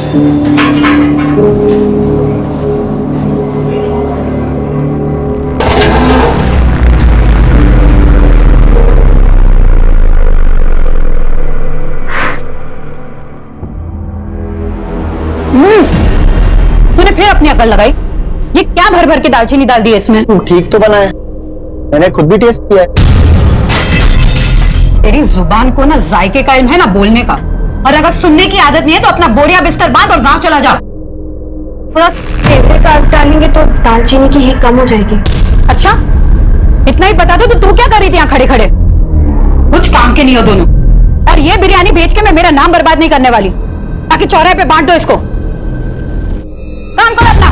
तूने फिर अपनी अकल लगाई। ये क्या भर भर के दालचीनी डाल दी है इसमें? ठीक तो बना है, मैंने खुद भी टेस्ट किया है। तेरी जुबान को ना जायके का इल्म है ना बोलने का, और अगर सुनने की आदत नहीं है तो अपना बोरिया बिस्तर बांध और गांव चला जा। थोड़ा तेल डालेंगे तो दालचीनी की हीट कम हो जाएगी। अच्छा, इतना ही बता दो तो तू क्या कर रही थी यहाँ खड़े खड़े? कुछ काम के नहीं हो दोनों। और ये बिरयानी बेच के मैं मेरा नाम बर्बाद नहीं करने वाली, ताकि चौराहे पे बांट दो इसको। काम करो अपना।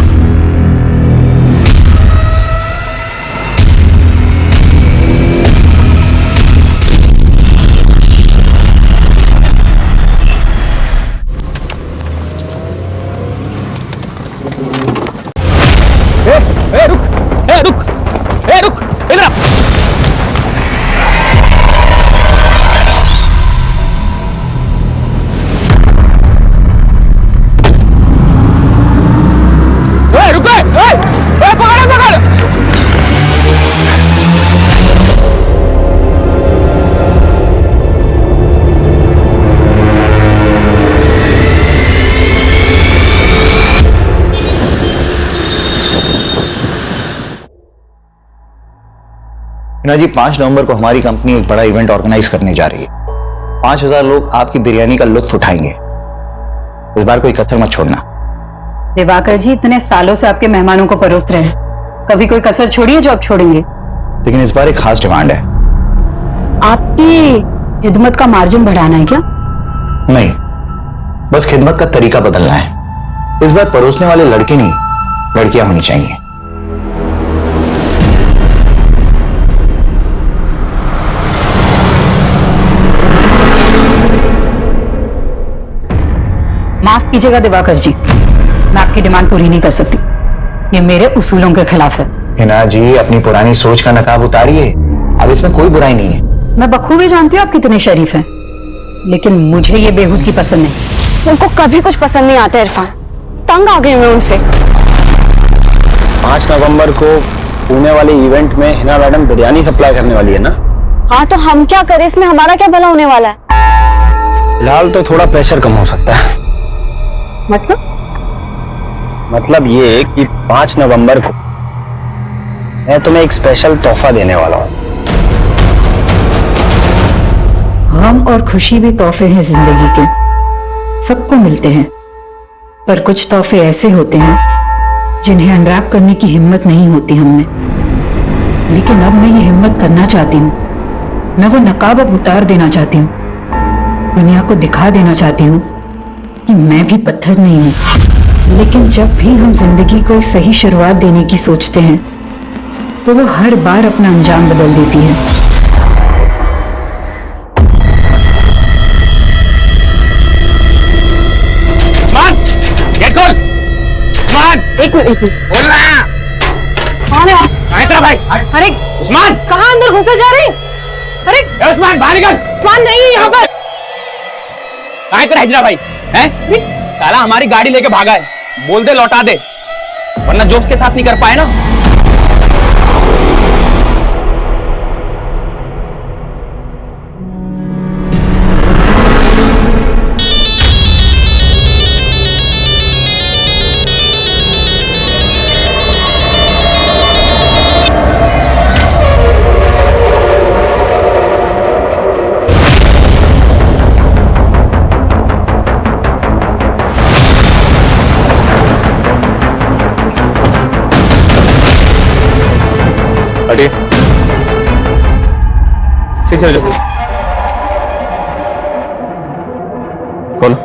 रुक इधर आ। पकड़। जी 5 नवंबर को हमारी कंपनी एक बड़ा इवेंट ऑर्गेनाइज करने जा रही है। 5000 लोग आपकी बिरयानी का लुत्फ उठाएंगे। इस बार कोई कसर मत छोड़ना। दिवाकर जी इतने सालों से आपके मेहमानों को परोस रहे हैं, कभी कोई कसर छोड़ी है जो आप छोड़ेंगे? लेकिन इस बार एक खास डिमांड है। आपकी खिदमत का मार्जिन बढ़ाना है क्या? नहीं, बस खिदमत का तरीका बदलना है। इस बार परोसने वाले लड़के नहीं, लड़कियां होनी चाहिए। माफ कीजिएगा दिवाकर जी, मैं आपकी डिमांड पूरी नहीं कर सकती। ये मेरे उसूलों के खिलाफ है। हिना जी अपनी पुरानी सोच का नकाब उतारिए, अब इसमें कोई बुराई नहीं है। मैं बखूबी जानती हूँ आप कितने शरीफ हैं, लेकिन मुझे ये बेहूदगी पसंद नहीं। उनको कभी कुछ पसंद नहीं आता इरफान, तंग आ गई मैं उनसे। 5 नवंबर को पुणे वाले इवेंट में हिना मैडम बिरयानी सप्लाई करने वाली है ना? हाँ तो हम क्या करें, इसमें हमारा क्या भला होने वाला है? फिलहाल तो थोड़ा प्रेशर कम हो सकता है। मतलब ये कि 5 नवंबर को मैं तुम्हें एक स्पेशल तोहफा देने वाला हूँ। गम और खुशी भी तोहफे हैं जिंदगी के, सबको मिलते हैं। पर कुछ तोहफे ऐसे होते हैं जिन्हें अनरैप करने की हिम्मत नहीं होती हम में। लेकिन अब मैं ये हिम्मत करना चाहती हूँ। मैं वो नकाब अब उतार देना चाहती हूँ। दुनिया को दिखा देना चाहती हूँ कि मैं भी पत्थर नहीं हूँ। लेकिन जब भी हम जिंदगी को एक सही शुरुआत देने की सोचते हैं तो वो हर बार अपना अंजाम बदल देती है। एक मिनट बोल रहा भाई। अरे उस्मान कहाँ अंदर घुसे जा रहे? अरे उस्मान बाहर निकल। उस्मान नहीं यहाँ पर। हिजरा भाई हैं? साला हमारी गाड़ी लेके भागा है, बोल दे लौटा दे, वरना जोश के साथ नहीं कर पाए ना। चलो खोलो।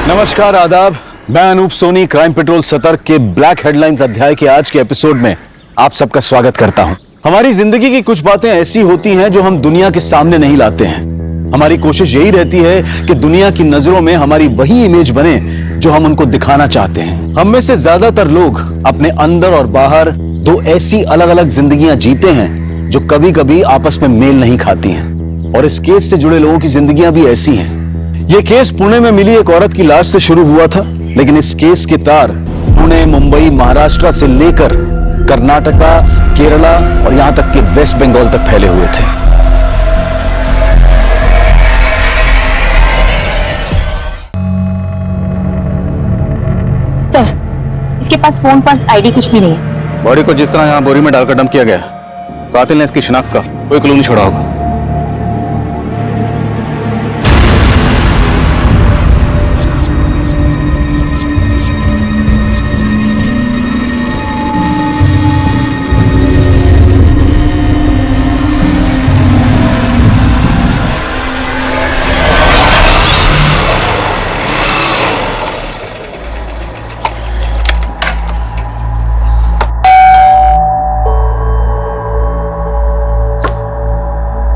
नमस्कार, आदाब। मैं अनूप सोनी क्राइम पेट्रोल सतर्क के ब्लैक हेडलाइंस अध्याय के आज के एपिसोड में आप सबका स्वागत करता हूं। हमारी जिंदगी की कुछ बातें ऐसी होती हैं जो हम दुनिया के सामने नहीं लाते हैं। हमारी कोशिश यही रहती है कि दुनिया की नजरों में हमारी वही इमेज बने जो हम उनको दिखाना चाहते हैं। हम में से ज्यादातर लोग अपने अंदर और बाहर दो ऐसी अलग अलग जिंदगियां जीते हैं जो कभी कभी आपस में मेल नहीं खाती हैं। और इस केस से जुड़े लोगों की जिंदगियां भी ऐसी हैं। यह केस पुणे में मिली एक औरत की लाश से शुरू हुआ था, लेकिन इस केस के तार पुणे, मुंबई, महाराष्ट्र से लेकर कर्नाटका, केरला और यहां तक कि वेस्ट बंगाल तक फैले हुए थे। सर, इसके पास फोन, पर्स, आईडी कुछ भी नहीं है। बॉडी को जिस तरह यहां बोरी में डालकर डंप किया गया, कातिल ने इसकी शिनाख्त का कोई क्लू नहीं छोड़ा होगा।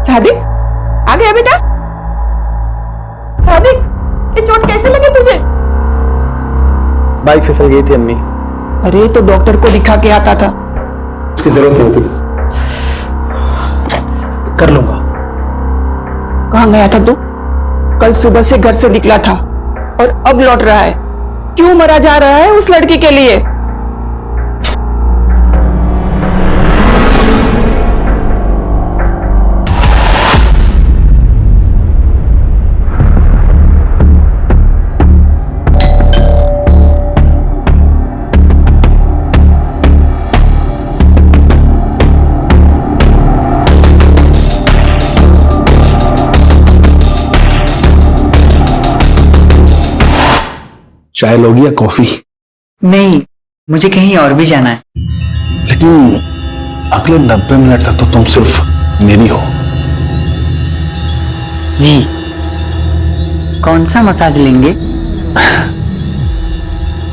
सादिक, आ गया बेटा? सादिक, ये चोट कैसे लगी तुझे? बाइक फिसल गई थी अम्मी। अरे तो डॉक्टर को दिखा के आता था। उसकी जरूरत नहीं थी, कर लूंगा। कहाँ गया था तू? कल सुबह से घर से निकला था और अब लौट रहा है। क्यों मरा जा रहा है उस लड़की के लिए? चाय लोगी या कॉफी? नहीं, मुझे कहीं और भी जाना है। लेकिन अगले 90 मिनट तक तो तुम सिर्फ मेरी हो। जी, कौन सा मसाज लेंगे?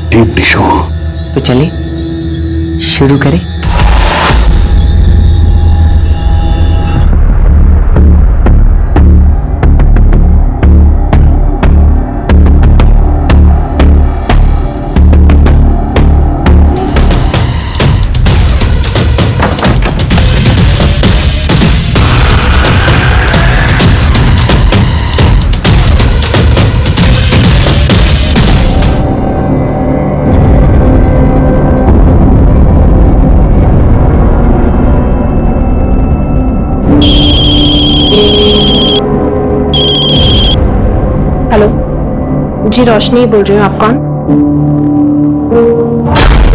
Deep tissue. तो चलिए शुरू करें। हेलो जी, रोशनी बोल रही हूँ। आप कौन?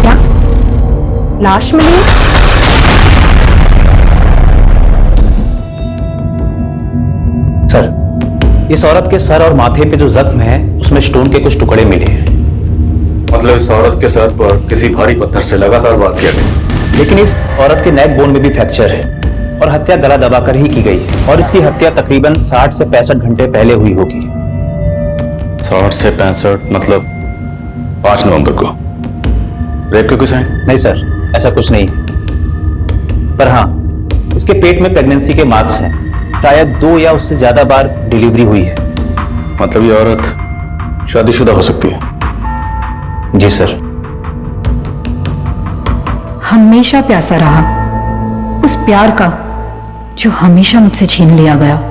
क्या लाश मिली है? सर, इस औरत के सर और माथे पे जो जख्म है उसमें स्टोन के कुछ टुकड़े मिले हैं। मतलब इस औरत के सर पर किसी भारी पत्थर से लगातार वार किया गया। लेकिन इस औरत के नेक बोन में भी फ्रैक्चर है और हत्या गला दबाकर ही की गई है और इसकी हत्या तकरीबन 60 से 65 घंटे पहले हुई होगी। 60 से 65 मतलब 5 नवंबर को। रेप के कुछ है? नहीं सर, ऐसा कुछ नहीं, पर हाँ, इसके पेट में प्रेगनेंसी के मार्क्स हैं। शायद 2 या उससे ज्यादा बार डिलीवरी हुई है। मतलब ये औरत शादीशुदा हो सकती है? जी सर। हमेशा प्यासा रहा, उस प्यार का जो हमेशा मुझसे छीन लिया गया।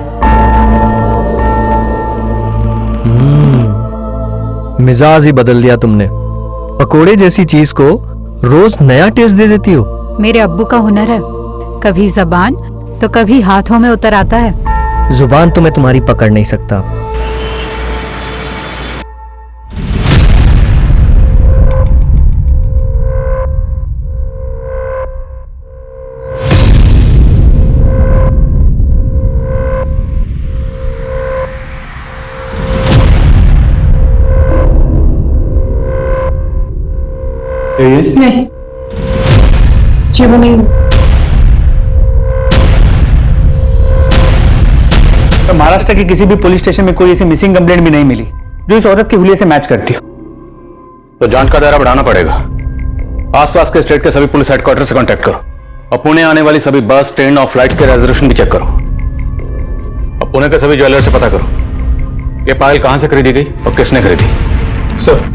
मिजाज ही बदल दिया तुमने। पकोड़े जैसी चीज को रोज नया टेस्ट दे देती हो। मेरे अब्बू का हुनर है, कभी जबान तो कभी हाथों में उतर आता है। जुबान तो मैं तुम्हारी पकड़ नहीं सकता। नहीं जी, वो नहीं। तो महाराष्ट्र के किसी भी पुलिस स्टेशन में कोई ऐसी मिसिंग कंप्लेंट भी नहीं मिली जो इस औरत के हुलिये से मैच करती हो। तो जांच का दायरा बढ़ाना पड़ेगा। आसपास के स्टेट के सभी पुलिस हेडक्वार्टर से कांटेक्ट करो और पुणे आने वाली सभी बस, ट्रेन और फ्लाइट के रिजर्वेशन भी चेक करो। और पुणे के सभी ज्वेलर से पता करो ये पायल कहां से खरीदी गई और किसने खरीदी। सर,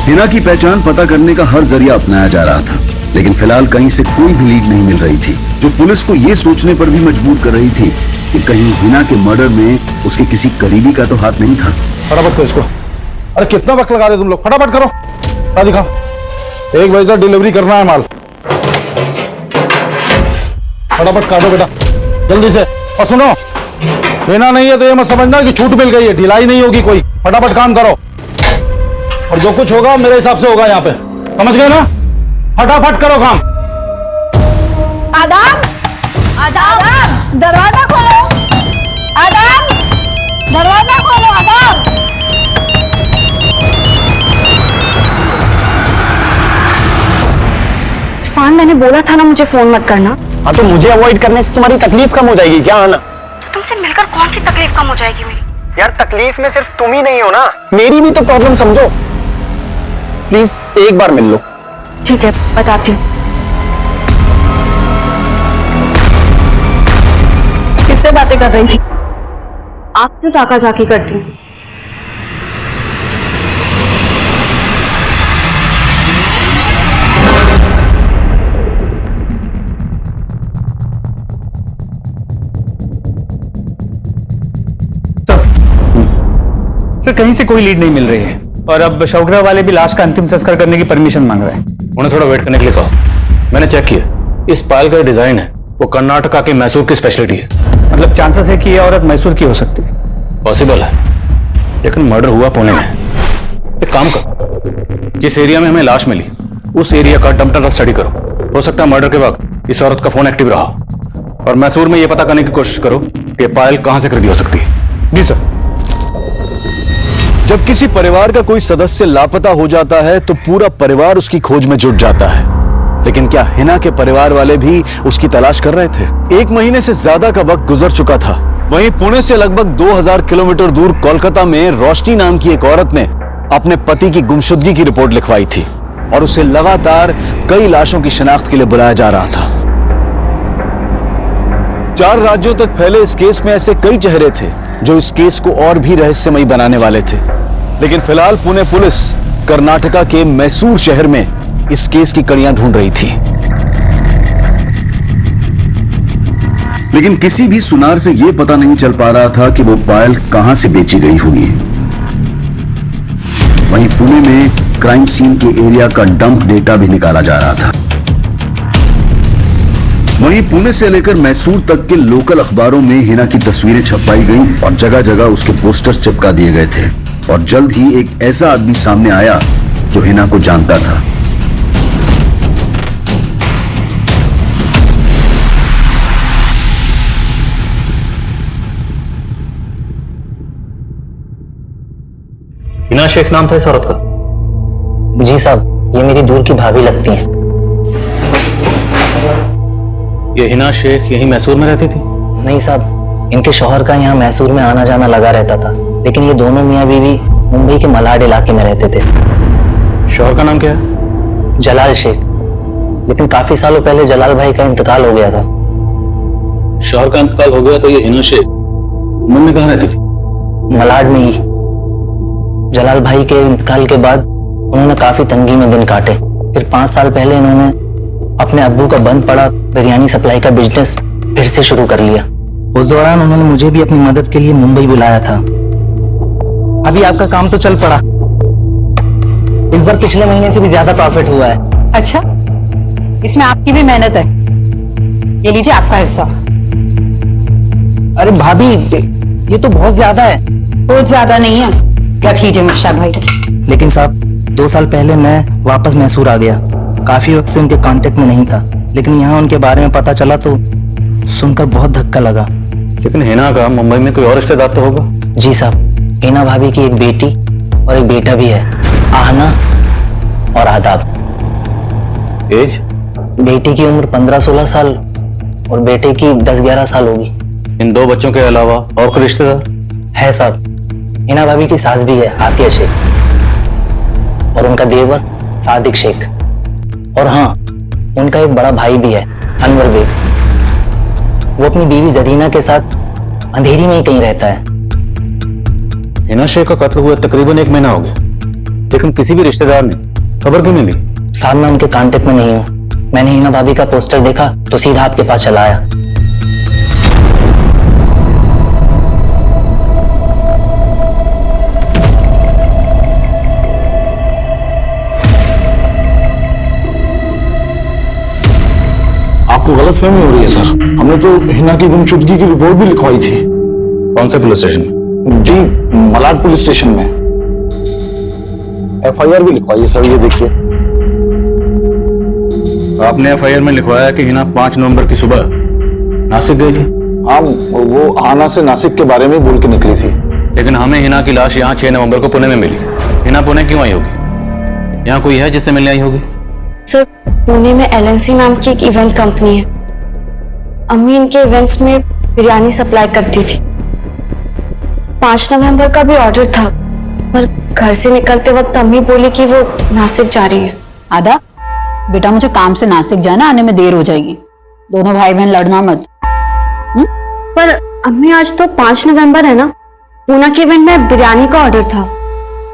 हिना की पहचान पता करने का हर जरिया अपनाया जा रहा था, लेकिन फिलहाल कहीं से कोई भी लीड नहीं मिल रही थी, जो पुलिस को ये सोचने पर भी मजबूर कर रही थी कि कहीं हिना के मर्डर में उसके किसी करीबी का तो हाथ नहीं था। फटाफट करो इसको। अरे कितना वक्त लगा रहे तुम लोग, फटाफट करो। दिखाओ, 1 बजे तक डिलीवरी करना है माल। फटाफट काटो बेटा, जल्दी से। और सुनो, हिना नहीं है तो ये मत समझना कि छूट मिल गई है, ढिलाई नहीं होगी कोई। फटाफट काम करो, और जो कुछ होगा मेरे हिसाब से होगा यहाँ पे, समझ गए ना? फटाफट करो काम। आदाब, आदाब, दरवाजा खोलो। आदाब, दरवाजा खोलो। आदाब। इरफान, मैंने बोला था ना मुझे फोन मत करना। हाँ तो मुझे अवॉइड करने से तुम्हारी तकलीफ कम हो जाएगी क्या आना? तो तुमसे मिलकर कौन सी तकलीफ कम हो जाएगी मेरी? यार तकलीफ में सिर्फ तुम ही नहीं हो ना, मेरी भी तो प्रॉब्लम समझो। प्लीज एक बार मिल लो। ठीक है, बताती हूँ। किससे बातें कर रही थी? आप क्यों ताका झाकी करती हैं? सर, कहीं से कोई लीड नहीं मिल रही है, और अब शौकरा वाले भी लाश का अंतिम संस्कार करने की परमिशन मांग रहे हैं। उन्हें थोड़ा वेट करने के लिए कहो। मैंने चेक किया, इस पायल का डिजाइन है वो कर्नाटका के मैसूर की स्पेशलिटी है। मतलब चांसेस है कि ये औरत मैसूर की हो सकती है। पॉसिबल है, लेकिन मर्डर हुआ पुणे में। एक काम करो, जिस एरिया में हमें लाश मिली उस एरिया का डंप स्टडी करो। हो सकता है मर्डर के वक्त इस औरत का फोन एक्टिव रहा, और मैसूर में यह पता करने की कोशिश करो कि पायल कहां से खरीदी हो सकती है। जी सर। जब किसी परिवार का कोई सदस्य लापता हो जाता है तो पूरा परिवार उसकी खोज में जुट जाता है, लेकिन क्या हिना के परिवार वाले भी उसकी तलाश कर रहे थे? 1 महीने से ज्यादा का वक्त गुजर चुका था। वहीं पुणे से लगभग 2000 किलोमीटर दूर कोलकाता में रोशनी नाम की एक औरत ने अपने पति की गुमशुदगी की रिपोर्ट लिखवाई थी, और उसे लगातार कई लाशों की शिनाख्त के लिए बुलाया जा रहा था। 4 राज्यों तक फैले इस केस में ऐसे कई चेहरे थे जो इस केस को और भी रहस्यमयी बनाने वाले थे, लेकिन फिलहाल पुणे पुलिस कर्नाटका के मैसूर शहर में इस केस की कड़ियां ढूंढ रही थी। लेकिन किसी भी सुनार से यह पता नहीं चल पा रहा था कि वो पायल कहां से बेची गई होगी। वहीं पुणे में क्राइम सीन के एरिया का डंप डेटा भी निकाला जा रहा था। वहीं पुणे से लेकर मैसूर तक के लोकल अखबारों में हिना की तस्वीरें छपवाई गईं और जगह जगह उसके पोस्टर चिपका दिए गए थे, और जल्द ही एक ऐसा आदमी सामने आया जो हिना को जानता था। हिना शेख नाम था इस औरत का? जी साहब, ये मेरी दूर की भाभी लगती हैं। ये हिना शेख यही मैसूर में रहती थी? नहीं साहब, इनके शौहर का यहाँ मैसूर में आना जाना लगा रहता था, लेकिन ये दोनों मियाँ बीवी मुंबई के मलाड इलाके में रहते थे। शौहर का नाम क्या है? जलाल शेख, लेकिन काफी सालों पहले जलाल भाई का इंतकाल हो गया था। शौहर का इंतकाल हो गया तो ये हिना शेख मुंबई में कहाँ रहती थी? मलाड में ही। जलाल भाई के इंतकाल के बाद उन्होंने काफी तंगी में दिन काटे। फिर 5 साल पहले इन्होंने अपने अब्बू का बंद पड़ा बिरयानी सप्लाई का बिजनेस फिर से शुरू कर लिया। उस दौरान उन्होंने मुझे भी अपनी मदद के लिए मुंबई बुलाया था। अभी आपका काम तो चल पड़ा, इस बार पिछले महीने से भी ज्यादा प्रॉफिट हुआ है। अच्छा, इसमें आपकी भी मेहनत है। ये लीजिए आपका हिस्सा। अरे भाभी, ये तो बहुत ज्यादा है। बहुत ज्यादा नहीं है, रख लीजिए मुर्शाद भाई। लेकिन साहब, 2 साल पहले मैं वापस मैसूर आ गया। काफी वक्त से उनके कांटेक्ट में नहीं था, लेकिन यहाँ उनके बारे में पता चला तो सुनकर बहुत धक्का लगा। लेकिन हिना का मुंबई में कोई और रिश्तेदार तो होगा? जी साहब, हिना भाभी की एक बेटी और एक बेटा भी है, आहना और आदाब। एज? बेटी की उम्र 15-16 साल और बेटे की 10-11 साल होगी। इन 2 बच्चों के अलावा और कोई रिश्तेदार है साहब? हिना भाभी की सास भी है, आतिया शेख, और उनका देवर सादिक शेख, और हाँ, उनका एक बड़ा भाई भी है, अनवर बेग। वो अपनी बीवी जरीना के साथ अंधेरी में ही कहीं रहता है। हिना शेख का कत्ल हुआ तकरीबन 1 महीना हो गया, लेकिन किसी भी रिश्तेदार ने खबर क्यों नहीं ली? साहब, मैं उनके कांटेक्ट में नहीं हूँ, मैंने हिना भाभी का पोस्टर देखा तो सीधा आपके पास चला आया। आपको गलतफहमी हो रही है सर। हमने तो हिना की गुमशुदगी की रिपोर्ट भी लिखवाई थी। कौन से पुलिस स्टेशन में? जी, मलाड पुलिस स्टेशन में FIR भी लिखवाई है सर, ये देखिए। आपने FIR में लिखवाया कि हिना 5 नवंबर की सुबह नासिक गई थी। हाँ, वो आना से नासिक के बारे में बोल के निकली थी। लेकिन हमें हिना की लाश यहाँ 6 नवंबर को पुणे में मिली। हिना पुणे क्यों आई होगी? यहाँ कोई है जिससे मिलने आई होगी? सर, पुणे में LNC नाम की एक इवेंट कंपनी है। अम्मी इनके इवेंट्स में बिरयानी सप्लाई करती थी। 5 नवंबर का भी ऑर्डर था, पर घर से निकलते वक्त अम्मी बोली कि वो नासिक जा रही है। आदा, बेटा मुझे काम से नासिक जाना, आने में देर हो जाएगी। दोनों भाई बहन लड़ना मत। पर अम्मी आज तो 5 नवंबर है ना, पूना के इवेंट में बिरयानी का ऑर्डर था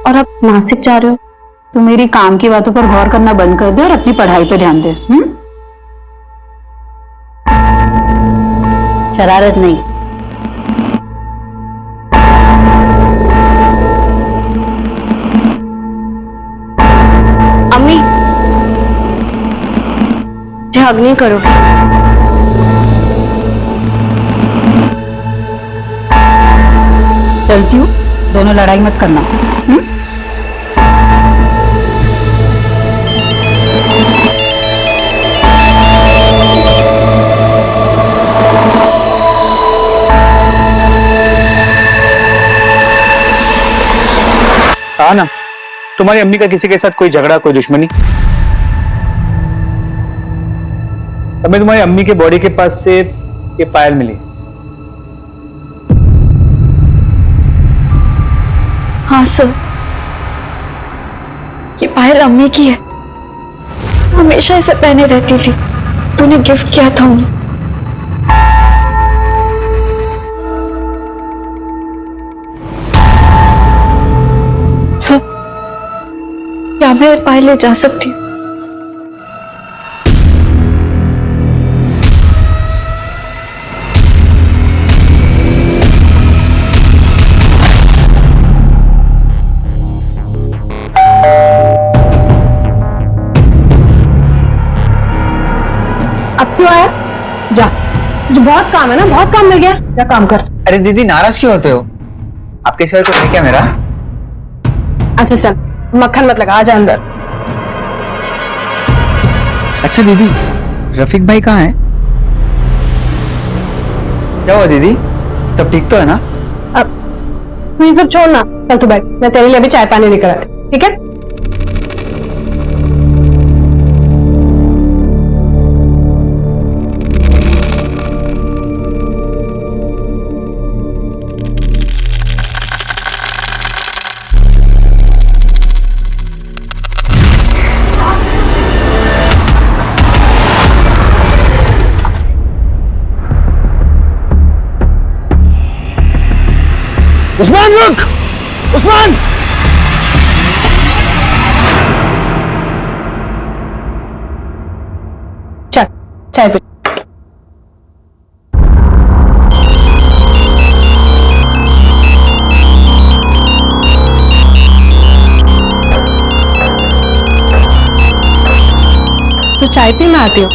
और अब नासिक जा रहे हो। तो मेरी काम की बातों पर गौर करना बंद कर दे और अपनी पढ़ाई पे ध्यान दे। शरारत नहीं। अम्मी, हग नहीं करोगे? चलती हूँ, दोनों लड़ाई मत करना। हाँ ना, तुम्हारी अम्मी का किसी के साथ कोई झगड़ा, कोई दुश्मनी? हमें तुम्हारी अम्मी के बॉडी के पास से ये पायल मिली। हाँ सर, ये पायल अम्मी की है। हमेशा इसे पहने रहती थी। तूने गिफ्ट किया था उन्हें। सर, क्या मैं ये पायल ले जा सकती हूँ? अब क्यों आया? जा, मुझे बहुत काम है ना, बहुत काम मिल गया। जा काम कर। अरे दीदी, नाराज क्यों होते हो? आपके सिवाय कोई है क्या मेरा? अच्छा चल, मक्खन मत लगा, आजा अंदर। अच्छा दीदी, रफीक भाई कहाँ है? क्या हुआ दीदी, सब ठीक तो है ना? अब तू ये सब छोड़ ना, चल तू बैठ, मैं तेरे लिए अभी चाय पानी लेकर आती हूँ, ठीक है? उस्मान रुक! उस्मान! चल चाय पी। तो चाय पी, मैं आती हूँ।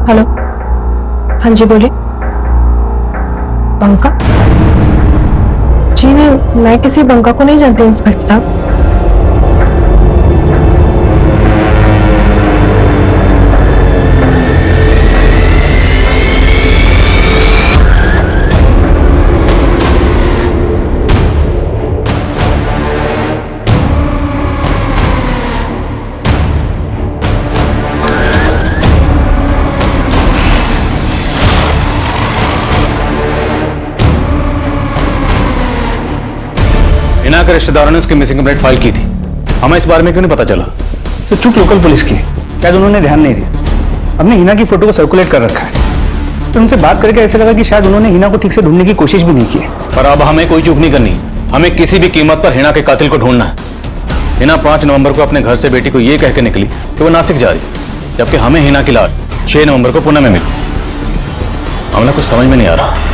हेलो, हाँ जी बोलिए। बंका? जी नहीं, मैं किसी बंका को नहीं जानती इंस्पेक्टर साहब। हिना के रिश्तेदारों ने उसकी मिसिंग कंप्लेंट फाइल की थी। हमें इस बारे में क्यों नहीं पता चला? तो चूक लोकल पुलिस की, शायद उन्होंने ध्यान नहीं दिया। हमने हिना की फोटो को सर्कुलेट कर रखा है, तो उनसे बात करके ऐसा लगा कि शायद उन्होंने हिना को ठीक से ढूंढने की कोशिश भी नहीं की है। पर अब हमें कोई चूक नहीं करनी, हमें किसी भी कीमत पर हिना के कातिल को ढूंढना है। हिना 5 नवंबर को अपने घर से बेटी को यह कह के निकली कि वो नासिक जा रही है, जबकि हमें हिना की लाश 6 नवंबर को पुणे में मिली। हमें कुछ समझ में नहीं आ रहा।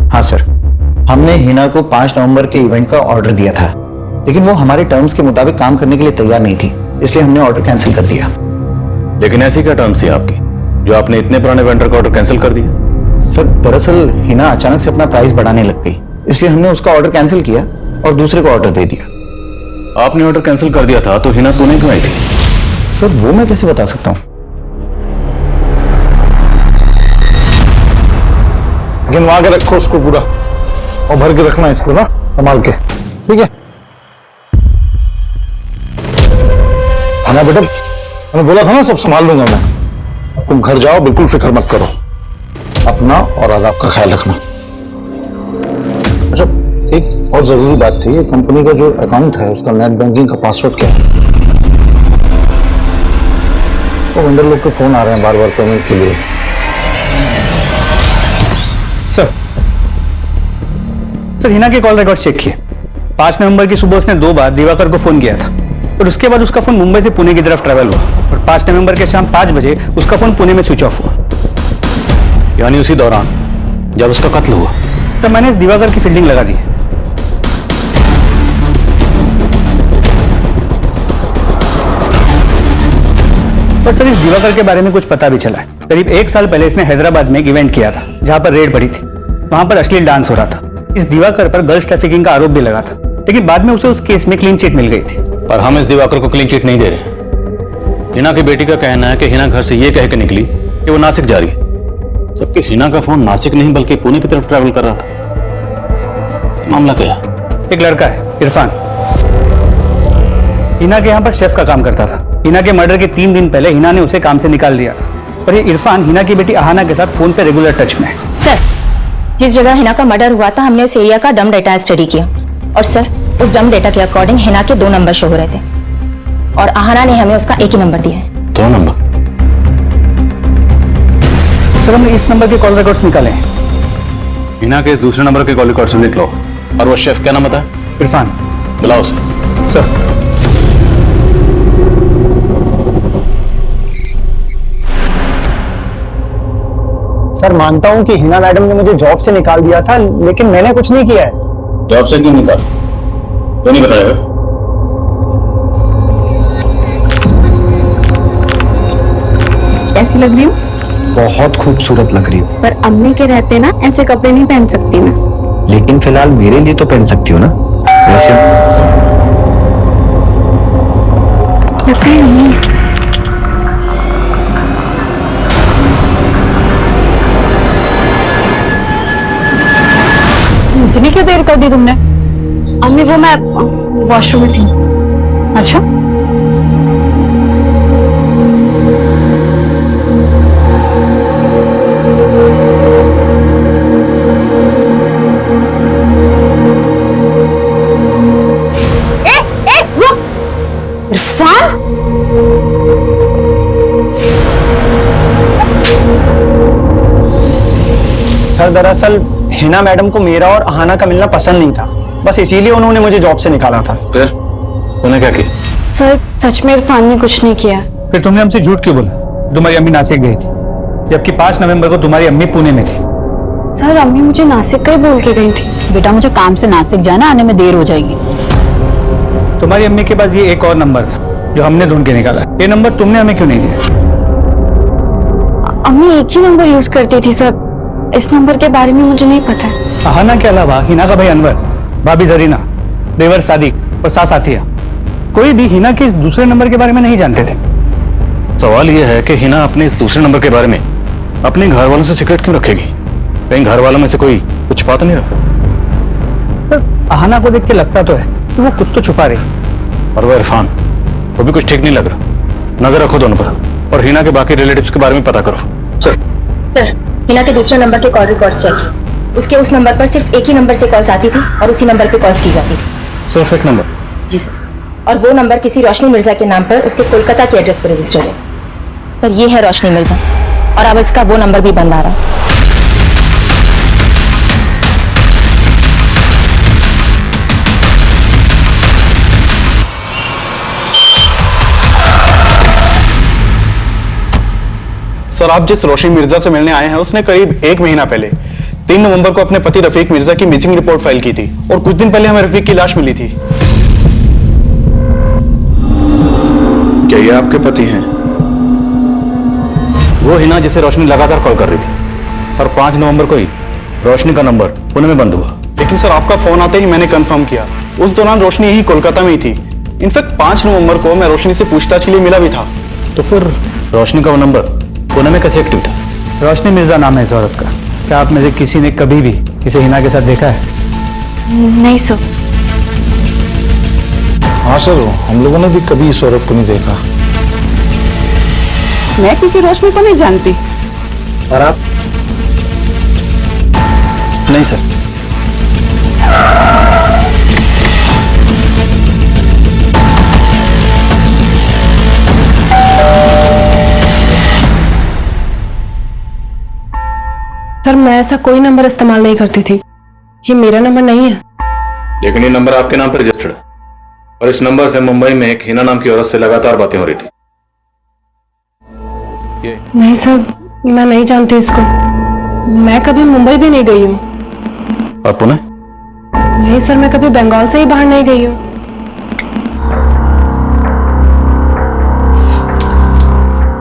हाँ सर, हमने हिना को 5 नवंबर के इवेंट का ऑर्डर दिया था, लेकिन वो हमारे टर्म्स के मुताबिक काम करने के लिए तैयार नहीं थी, इसलिए हमने ऑर्डर कैंसिल कर दिया। लेकिन ऐसी क्या टर्म्स थी आपकी जो आपने इतने पुराने वेंडर का ऑर्डर कैंसिल कर दिया? सर दरअसल हिना अचानक से अपना प्राइस बढ़ाने लग गई, इसलिए हमने उसका ऑर्डर कैंसिल किया और दूसरे को ऑर्डर दे दिया। आपने ऑर्डर कैंसिल कर दिया था तो हिना पुणे क्यों आई थी? सर वो मैं कैसे बता सकता हूँ? गिनवा के रखो उसको पूरा और भर के रखना इसको ना संभाल के, ठीक है? हाँ बेटा, मैंने बोला था ना सब संभाल लूंगा मैं। अब तुम घर जाओ, बिल्कुल फिक्र मत करो, अपना और आदाब का ख्याल रखना। अच्छा, एक और जरूरी बात थी, ये कंपनी का जो अकाउंट है उसका नेट बैंकिंग का पासवर्ड क्या है? तो वेंडर लोग के फोन आ रहे हैं बार बार पेमेंट के लिए। सर हिना के कॉल रिकॉर्ड चेक किए। 5 नवंबर की सुबह उसने 2 बार दिवाकर को फोन किया था और उसके बाद उसका फोन मुंबई से पुणे की तरफ ट्रैवल हुआ और 5 नवंबर के शाम 5 बजे उसका फोन पुणे में स्विच ऑफ हुआ, यानी उसी दौरान जब उसका कत्ल हुआ। तो मैंने इस दिवाकर की फील्डिंग लगा दी। और सर इस दिवाकर के बारे में कुछ पता भी चला है। करीब 1 साल पहले इसने हैदराबाद में एक इवेंट किया था जहां पर रेड पड़ी थी। वहां पर अश्लील डांस हो रहा था। इस दिवाकर पर गर्ल्स ट्रैफिकिंग का आरोप भी लगा था, लेकिन बाद में उसे उस केस में क्लीन चिट मिल गई थी। पर हम इस दिवाकर को क्लीन चिट नहीं दे रहे। हिना की बेटी का कहना है कि हिना घर से यह कह के निकली कि वो नासिक जा रही है, जबकि हिना का फोन नासिक नहीं बल्कि पुणे की तरफ ट्रैवल कर रहा था। मामला क्या है? एक लड़का है इरफान, हिना के यहाँ पर शेफ का काम करता था। हिना के मर्डर के 3 दिन पहले हिना ने उसे काम से निकाल दिया था और ये इरफान हिना की बेटी अहाना के साथ फोन पे रेगुलर टच में है। सर जिस जगह हिना का मर्डर हुआ था हमने उस एरिया का डम डेटा स्टडी किया और सर उस डम डेटा के अकॉर्डिंग हिना के 2 नंबर शो हो रहे थे और अहाना ने हमें उसका एक ही नंबर दिया है। 2 नंबर? सर हमने इस नंबर के कॉल रिकॉर्ड्स निकाले हैं। हिना के इस दूसरे नंबर के कॉल रिकॉर्ड से निकलो। और वो शेफ क्या नाम बताया? इरफान। बुलाओ उसे। सर सर मानता हूं कि हिना मैडम ने मुझे जॉब से निकाल दिया था, लेकिन मैंने कुछ नहीं किया है। जॉब से क्यों निकाल? क्यों नहीं बताया? कैसी लग रही हूँ? बहुत खूबसूरत लग रही हो। पर अम्मी के रहते ना ऐसे कपड़े नहीं पहन सकती मैं। लेकिन फिलहाल मेरे लिए तो पहन सकती हो ना। वैसे लगता है अम्मी इतनी क्यों देर कर दी तुमने? अम्मी वो मैं वॉशरूम में थी। अच्छा इरफान सर दरअसल हिना मैडम को मेरा और अहाना का मिलना पसंद नहीं था, बस इसीलिए उन्होंने मुझे जॉब से निकाला था। फिर तूने क्या किया? सर सच में इरफान ने कुछ नहीं किया। फिर तुमने हमसे झूठ क्यों बोला? तुम्हारी अम्मी नासिक गई थी, जबकि 5 नवंबर को तुम्हारी अम्मी पुणे में थी। सर अम्मी मुझे नासिक का ही बोल के गई थी। बेटा मुझे काम से नासिक जाना, आने में देर हो जाएगी। तुम्हारी अम्मी के पास ये एक और नंबर था जो हमने ढूंढ के निकाला। ये नंबर तुमने हमें क्यों नहीं दिया? अम्मी एक ही नंबर यूज करती थी सर, इस नंबर के बारे में मुझे नहीं पता है। अहाना के अलावा हिना का भाई अनवर, भाभी जरीना, देवर सादिक और सास आतिया, कोई भी हिना के इस दूसरे नंबर के बारे में नहीं जानते थे। सवाल यह है कि हिना अपने इस दूसरे नंबर के बारे में अपने घर वालों से सीक्रेट क्यों रखेगी? कहीं घर वालों में से कोई कुछ छुपा तो नहीं रहा? सर अहाना को देख के लगता तो है कि वो कुछ तो छुपा रही, और वो इरफान, वो भी कुछ ठीक नहीं लग रहा। नजर रखो दोनों पर और हिना के बाकी रिलेटिव्स के बारे में पता करो। सर हिना के दूसरे नंबर के कॉल रिकॉर्ड्स चेक। उसके उस नंबर पर सिर्फ एक ही नंबर से कॉल्स आती थी और उसी नंबर पे कॉल्स की जाती थी। सिर्फ एक नंबर? जी सर, और वो नंबर किसी रोशनी मिर्जा के नाम पर उसके कोलकाता के एड्रेस पर रजिस्टर्ड है। सर ये है रोशनी मिर्जा और अब इसका वो नंबर भी बंद आ रहा है। सर आप जिस रोशनी मिर्जा से मिलने आए हैं उसने करीब 1 महीना पहले 3 नवंबर को अपने पति रफीक मिर्जा की मिसिंग रिपोर्ट फाइल की थी और कुछ दिन पहले हमें रफीक की लाश मिली थी। क्या ये आपके पति हैं? वो हिना जिसे रोशनी लगातार कॉल कर रही थी और 5 नवंबर को ही रोशनी का नंबर पुणे में बंद हुआ। लेकिन सर आपका फोन आते ही मैंने कंफर्म किया, उस दौरान रोशनी यही कोलकाता में ही थी। इनफैक्ट 5 नवंबर को मैं रोशनी से पूछताछ के लिए मिला भी था। तो फिर रोशनी का वो नंबर पुणे में कैसे एक्टिव था? रोशनी मिर्जा नाम है इस औरत का। क्या आप में से किसी ने कभी भी इसे हिना के साथ देखा है? नहीं सर। हाँ सर, हम लोगों ने भी कभी इस औरत को नहीं देखा। मैं किसी रोशनी को नहीं जानती। और आप? नहीं सर। सर मैं ऐसा कोई नंबर इस्तेमाल नहीं करती थी, ये मेरा नंबर नहीं है। लेकिन ये नंबर आपके नाम पर रजिस्टर्ड है और इस नंबर से मुंबई में एक हिना नाम की औरत से लगातार बातें हो रही थी। नहीं सर, मैं नहीं जानती इसको। मैं कभी मुंबई भी नहीं गई हूँ। और पुणे? नहीं सर, मैं कभी बंगाल से ही बाहर नहीं गई हूँ।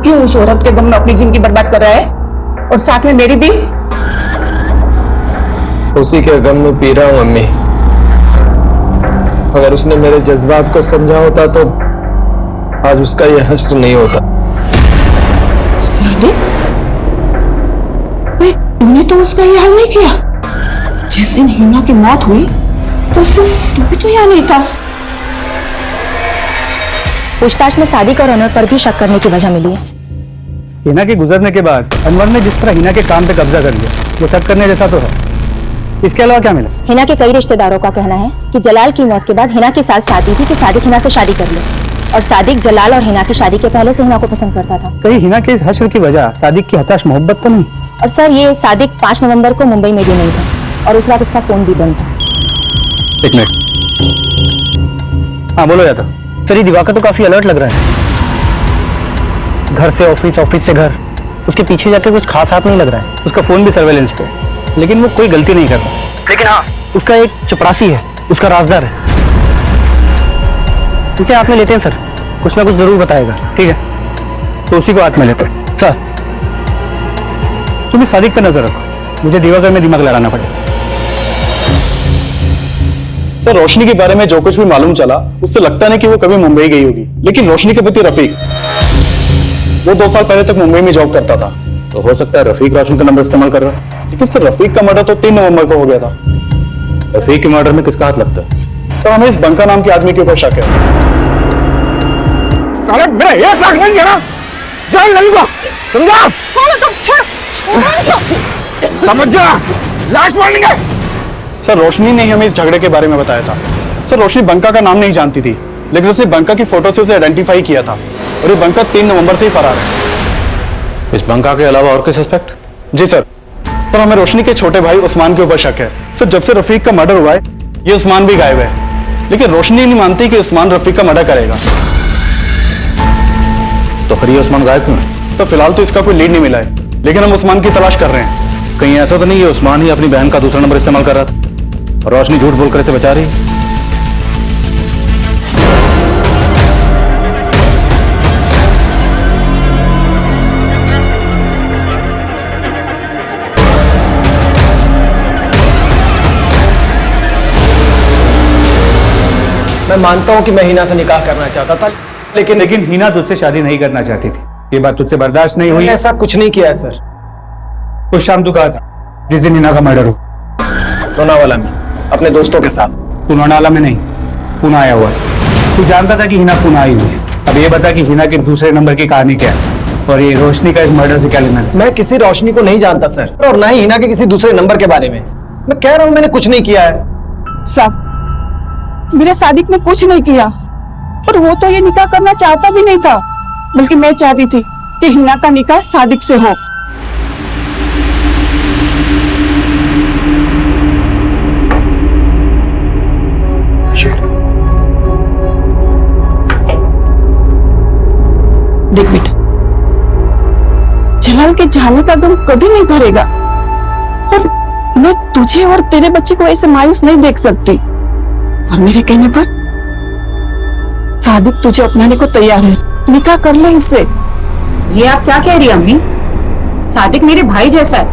क्यों उस औरत के गम में अपनी जिंदगी बर्बाद कर रहा है और साथ में मेरी भी? उसी के गम में पी रहा हूं अम्मी। अगर उसने मेरे जज्बात को समझा होता तो आज उसका यह हश्र नहीं होता। सादिक, तूने तो उसका ये हाल नहीं किया। जिस दिन हिना की मौत हुई तो उस दिन तू भी तो यहाँ नहीं था। पूछताछ में सादिक और अनवर पर भी शक करने की वजह मिली है। हिना के गुजरने के बाद अनवर ने जिस तरह हिना के काम पे कब्जा कर लिया, वो शक करने जैसा तो है। इसके अलावा क्या मिला? हिना के कई रिश्तेदारों का कहना है कि जलाल की मौत के बाद हिना के साथ शादी थी कि सादिक हिना से शादी कर ले और सादिक जलाल और हिना की शादी के पहले से हिना को पसंद करता था। कहीं हिना के इस हश्र की वजह सादिक की हताश मोहब्बत तो नहीं? और सर ये सादिक 5 नवंबर को मुंबई में भी नहीं था और उस रात उसका फोन भी बंद था। एक मिनट। हाँ बोलो यादव। सर ये दिवाकर तो काफी अलर्ट लग रहा है। घर से ऑफिस, ऑफिस से घर, उसके पीछे जाके कुछ खास हाथ नहीं लग रहा है। उसका फोन भी सर्वेलेंस पे, लेकिन वो कोई गलती नहीं कर रहा। लेकिन हाँ, उसका एक चपरासी है, उसका राजदार है। इसे हाथ में लेते हैं सर, कुछ ना कुछ जरूर बताएगा। ठीक है, तो उसी को हाथ में लेते हैं। सर तुम सादिक पे नजर रखो, मुझे दिवाकर में दिमाग लड़ाना पड़ेगा। सर रोशनी के बारे में जो कुछ भी मालूम चला उससे लगता नहीं कि वो कभी मुंबई गई होगी। लेकिन रोशनी के पति रफीक, वो 2 साल पहले तक मुंबई में जॉब करता था। तो हो सकता है रफीक रोशन का नंबर इस्तेमाल कर रहा है। लेकिन सर रफीक का मर्डर तो 3 नवंबर को हो गया था। रफीक के मर्डर में किसका हाथ लगता है? सर हमें इस बंका नाम के आदमी के ऊपर शक है। साला मेरा 1 लाख नहीं है ना, जान लगेगा, समझा? समझ जा, लाश मारेंगे। सर रोशनी ने ही हमें इस झगड़े के बारे में बताया था। सर रोशनी बंका का नाम नहीं जानती थी, लेकिन उसने बंका की फोटो से उसे आइडेंटिफाई किया था और ये बंका 3 नवंबर से ही फरार है। इस बंका के अलावा और कोई सस्पेक्ट? जी सर, पर हमें रोशनी के छोटे भाई उस्मान के ऊपर शक है। सर जब से रफीक का मर्डर हुआ है ये उस्मान भी गायब है, लेकिन रोशनी नहीं मानती कि उस्मान रफीक का मर्डर करेगा। तो फिर ये उस्मान गायब क्यों है? सर फिलहाल तो इसका कोई लीड नहीं मिला है, लेकिन हम उस्मान की तलाश कर रहे हैं। कहीं ऐसा तो नहीं है उस्मान ही अपनी बहन का दूसरा नंबर इस्तेमाल कर रहा था और रोशनी झूठ बोलकर इसे बचा रही है? मैं मानता हूं कि मैं हिना से निकाह करना चाहता था, लेकिन हिना तुझसे शादी नहीं करना चाहती थी। ये बात तुझसे बर्दाश्त नहीं हुई? ऐसा कुछ नहीं किया है सर। उस शाम तू कहा था जिस दिन हिना का मर्डर हो? लोनावाला में अपने दोस्तों के साथ। तू लोनावाला में नहीं, पुणे आया हुआ था। तू जानता था कि हिना पुणे आई हुई है। अब ये बता कि हिना के दूसरे नंबर की कहानी क्या है और ये रोशनी का इस मर्डर से क्या लेना है? मैं किसी रोशनी को नहीं जानता सर, और ना ही हिना के किसी दूसरे नंबर के बारे में। मैं कह रहा हूं मैंने कुछ नहीं किया है। साहब मेरे सादिक ने कुछ नहीं किया और वो तो ये निकाह करना चाहता भी नहीं था, बल्कि मैं चाहती थी कि हिना का निकाह सादिक से हो। देख बेटा, जलाल के जाने का गम कभी नहीं भरेगा और मैं तुझे और तेरे बच्चे को ऐसे मायूस नहीं देख सकती। और मेरे कहने पर सादिक तुझे अपनाने को तैयार है, निकाह कर ले इससे। ये आप क्या कह रही हैं अम्मी? सादिक मेरे भाई जैसा है।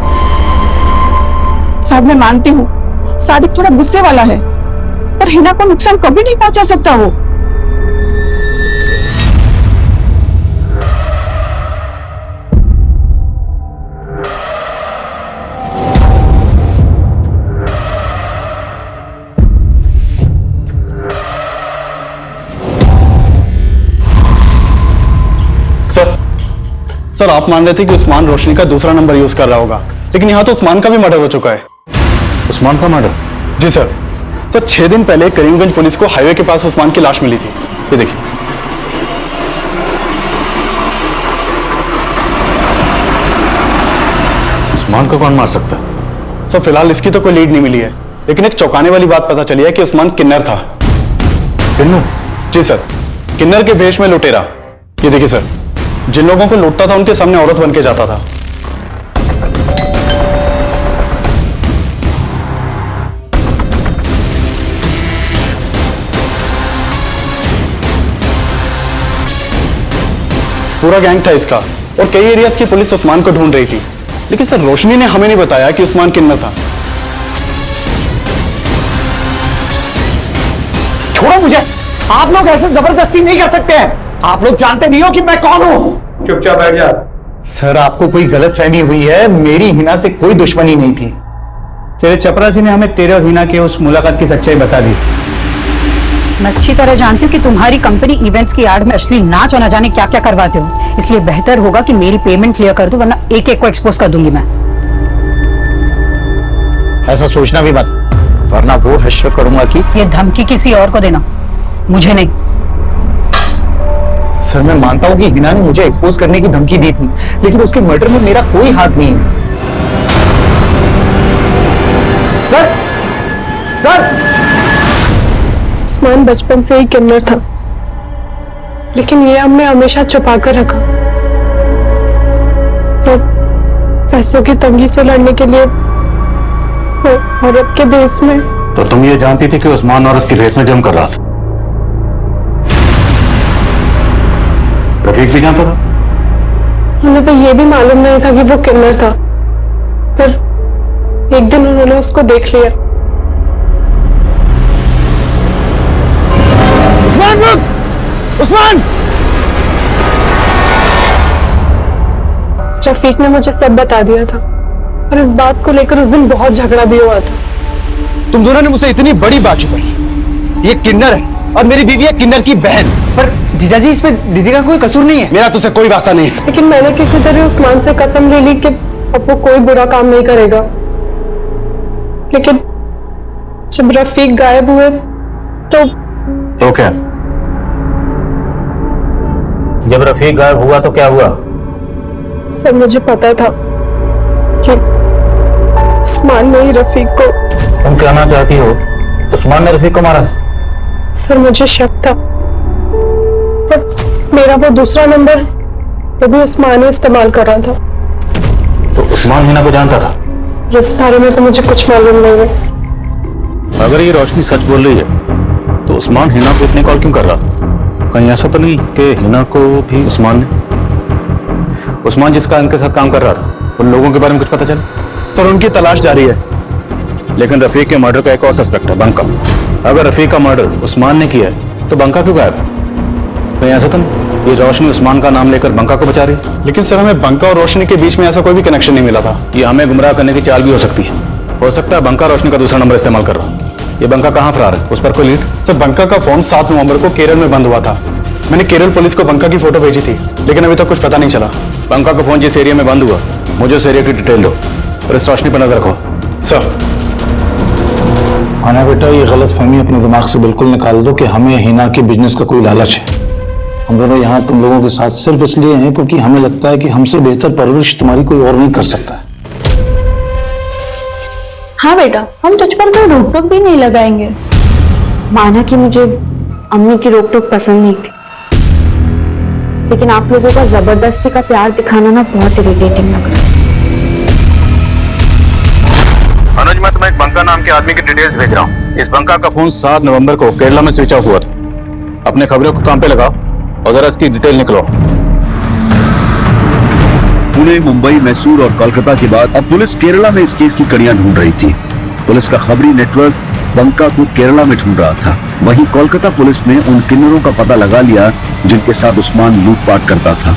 साहब मैं मानती हूँ सादिक थोड़ा गुस्से वाला है, पर हिना को नुकसान कभी नहीं पहुंचा सकता वो। सर आप मान रहे थे कि उस्मान रोशनी का दूसरा नंबर यूज कर रहा होगा, लेकिन यहाँ तो उस्मान का भी मर्डर हो चुका है। उस्मान का मर्डर? जी सर। 6 दिन पहले करीमगंज पुलिस को हाईवे के पास उस्मान की लाश मिली थी। ये देखिए। उस्मान को कौन मार सकता? सर फिलहाल इसकी तो कोई लीड नहीं मिली है, लेकिन एक चौंकाने वाली बात पता चली है कि उस्मान किन्नर था। किन्नर? जी सर, किन्नर के भेष में लुटेरा। ये देखिए सर, जिन लोगों को लूटता था उनके सामने औरत बन के जाता था। पूरा गैंग था इसका और कई एरियाज की पुलिस उस्मान को ढूंढ रही थी, लेकिन सर रोशनी ने हमें नहीं बताया कि उस्मान किन्नर था। छोड़ो मुझे, आप लोग ऐसे जबरदस्ती नहीं कर सकते हैं। आप लोग जानते नहीं हो कि मैं कौन हूं। चुपचाप बैठ जा। सर आपको कोई गलतफहमी हुई है, मेरी हिना से कोई दुश्मनी नहीं थी। तेरे चपरासी ने हमें तेरे और हिना के उस मुलाकात की सच्चाई बता दी। मैं अच्छी तरह जानती हूँ कि तुम्हारी कंपनी इवेंट्स की आड़ में अश्लील नाच और न जाने क्या क्या करवाते हो, इसलिए बेहतर होगा कि मेरी पेमेंट क्लियर कर दो, वरना एक एक को एक्सपोज कर दूंगी मैं। ऐसा सोचना भी मत, वरना वो हश्र करूंगा कि ये धमकी किसी और को देना, मुझे नहीं। सर मैं मानता हूं कि हिना ने मुझे एक्सपोज करने की धमकी दी थी, लेकिन उसके मर्डर में मेरा कोई हाथ नहीं है। सर सर उस्मान बचपन से ही किन्नर था, लेकिन ये हमने हमेशा छुपा कर रखा। और पैसों की तंगी से लड़ने के लिए वो औरत के भेष में। तो तुम ये जानती थी कि उस्मान औरत के भेष में जम कर रहा था? रफीक भी जानता था? उन्हें तो ये भी मालूम नहीं था कि वो किन्नर था, पर एक दिन उन्होंने उसको देख लिया। उस्मान रुक! उस्मान! रफीक ने मुझे सब बता दिया था और इस बात को लेकर उस दिन बहुत झगड़ा भी हुआ था। तुम दोनों ने मुझसे इतनी बड़ी बात छुपाई। ये किन्नर है और मेरी बीवी है किन्नर की बहन। पर जीजाजी इस पे दीदी का कोई कसूर नहीं है। मेरा तुझसे कोई वास्ता नहीं है। लेकिन मैंने किसी तरह उस्मान से कसम ले ली कि अब वो कोई बुरा काम नहीं करेगा। लेकिन जब रफीक गायब हुए तो क्या? जब रफीक गायब हुआ तो क्या हुआ? सर मुझे पता था कि उस्मान ने ही रफीक को। तुम कहना चाहती हो उस्मान ने रफीक को मारा? सर मुझे शक था, पर मेरा वो दूसरा नंबर वो भी उस्मान ही इस्तेमाल कर रहा था। तो उस्मान हिना को जानता था? इस बारे में तो मुझे कुछ मालूम नहीं है। अगर ये रोशनी सच बोल रही है तो उस्मान हिना को इतने कॉल क्यों कर रहा? कहीं ऐसा तो नहीं कि हिना को भी उस्मान जिसका इनके साथ काम कर रहा था उन लोगों के बारे में कुछ पता चला? तो उनकी तलाश जारी है। लेकिन रफीक के मर्डर का एक और सस्पेक्ट है, बंका। अगर रफीक का मर्डर उस्मान ने किया है तो बंका क्यों गायब है? कहीं ऐसा तो नहीं ये रोशनी उस्मान का नाम लेकर बंका को बचा रही है? लेकिन सर हमें बंका और रोशनी के बीच में ऐसा कोई भी कनेक्शन नहीं मिला था। ये हमें गुमराह करने की चाल भी हो सकती है। हो सकता है बंका रोशनी का दूसरा नंबर इस्तेमाल कर रहा। ये बंका कहाँ फरार है, उस पर कोई लीड? सर बंका का फोन 7 नवंबर को केरल में बंद हुआ था। मैंने केरल पुलिस को बंका की फोटो भेजी थी, लेकिन अभी तक कुछ पता नहीं चला। बंका का फोन जिस एरिया में बंद हुआ मुझे उस एरिया की डिटेल दो और इस रोशनी पर नजर रखो। सर आना बेटा, ये गलत फहमी अपने दिमाग से बिल्कुल निकाल दो कि हमें हिना के बिजनेस का कोई लालच है। हम दोनों यहाँ तुम लोगों के साथ सिर्फ इसलिए हैं क्योंकि हमें लगता है कि हमसे बेहतर परवरिश तुम्हारी कोई और नहीं कर सकता है। हाँ बेटा, हम तुझ पर कोई रोक टोक भी नहीं लगाएंगे। माना कि मुझे अम्मी की रोक टोक पसंद नहीं थी, लेकिन आप लोगों का जबरदस्ती का प्यार दिखाना ना बहुत इरिटेटिंग लग रहा है। अनुज, मैं तुम्हें एक बंका नाम के आदमी की डिटेल्स भेज रहा हूँ। इस बंका का फोन 7 नवंबर को केरला में स्विच ऑफ हुआ था। अपने खबरों को काम पे लगाओ और जरा इसकी डिटेल निकलो। पुणे, मुंबई, मैसूर और कोलकाता के बाद अब पुलिस केरला में इस केस की कड़ियां ढूंढ रही थी। पुलिस का खबरी नेटवर्क बंका को केरला में ढूंढ रहा था। वहीं कोलकाता पुलिस ने उन किन्नरों का पता लगा लिया जिनके साथ उस्मान लूटपाट करता था,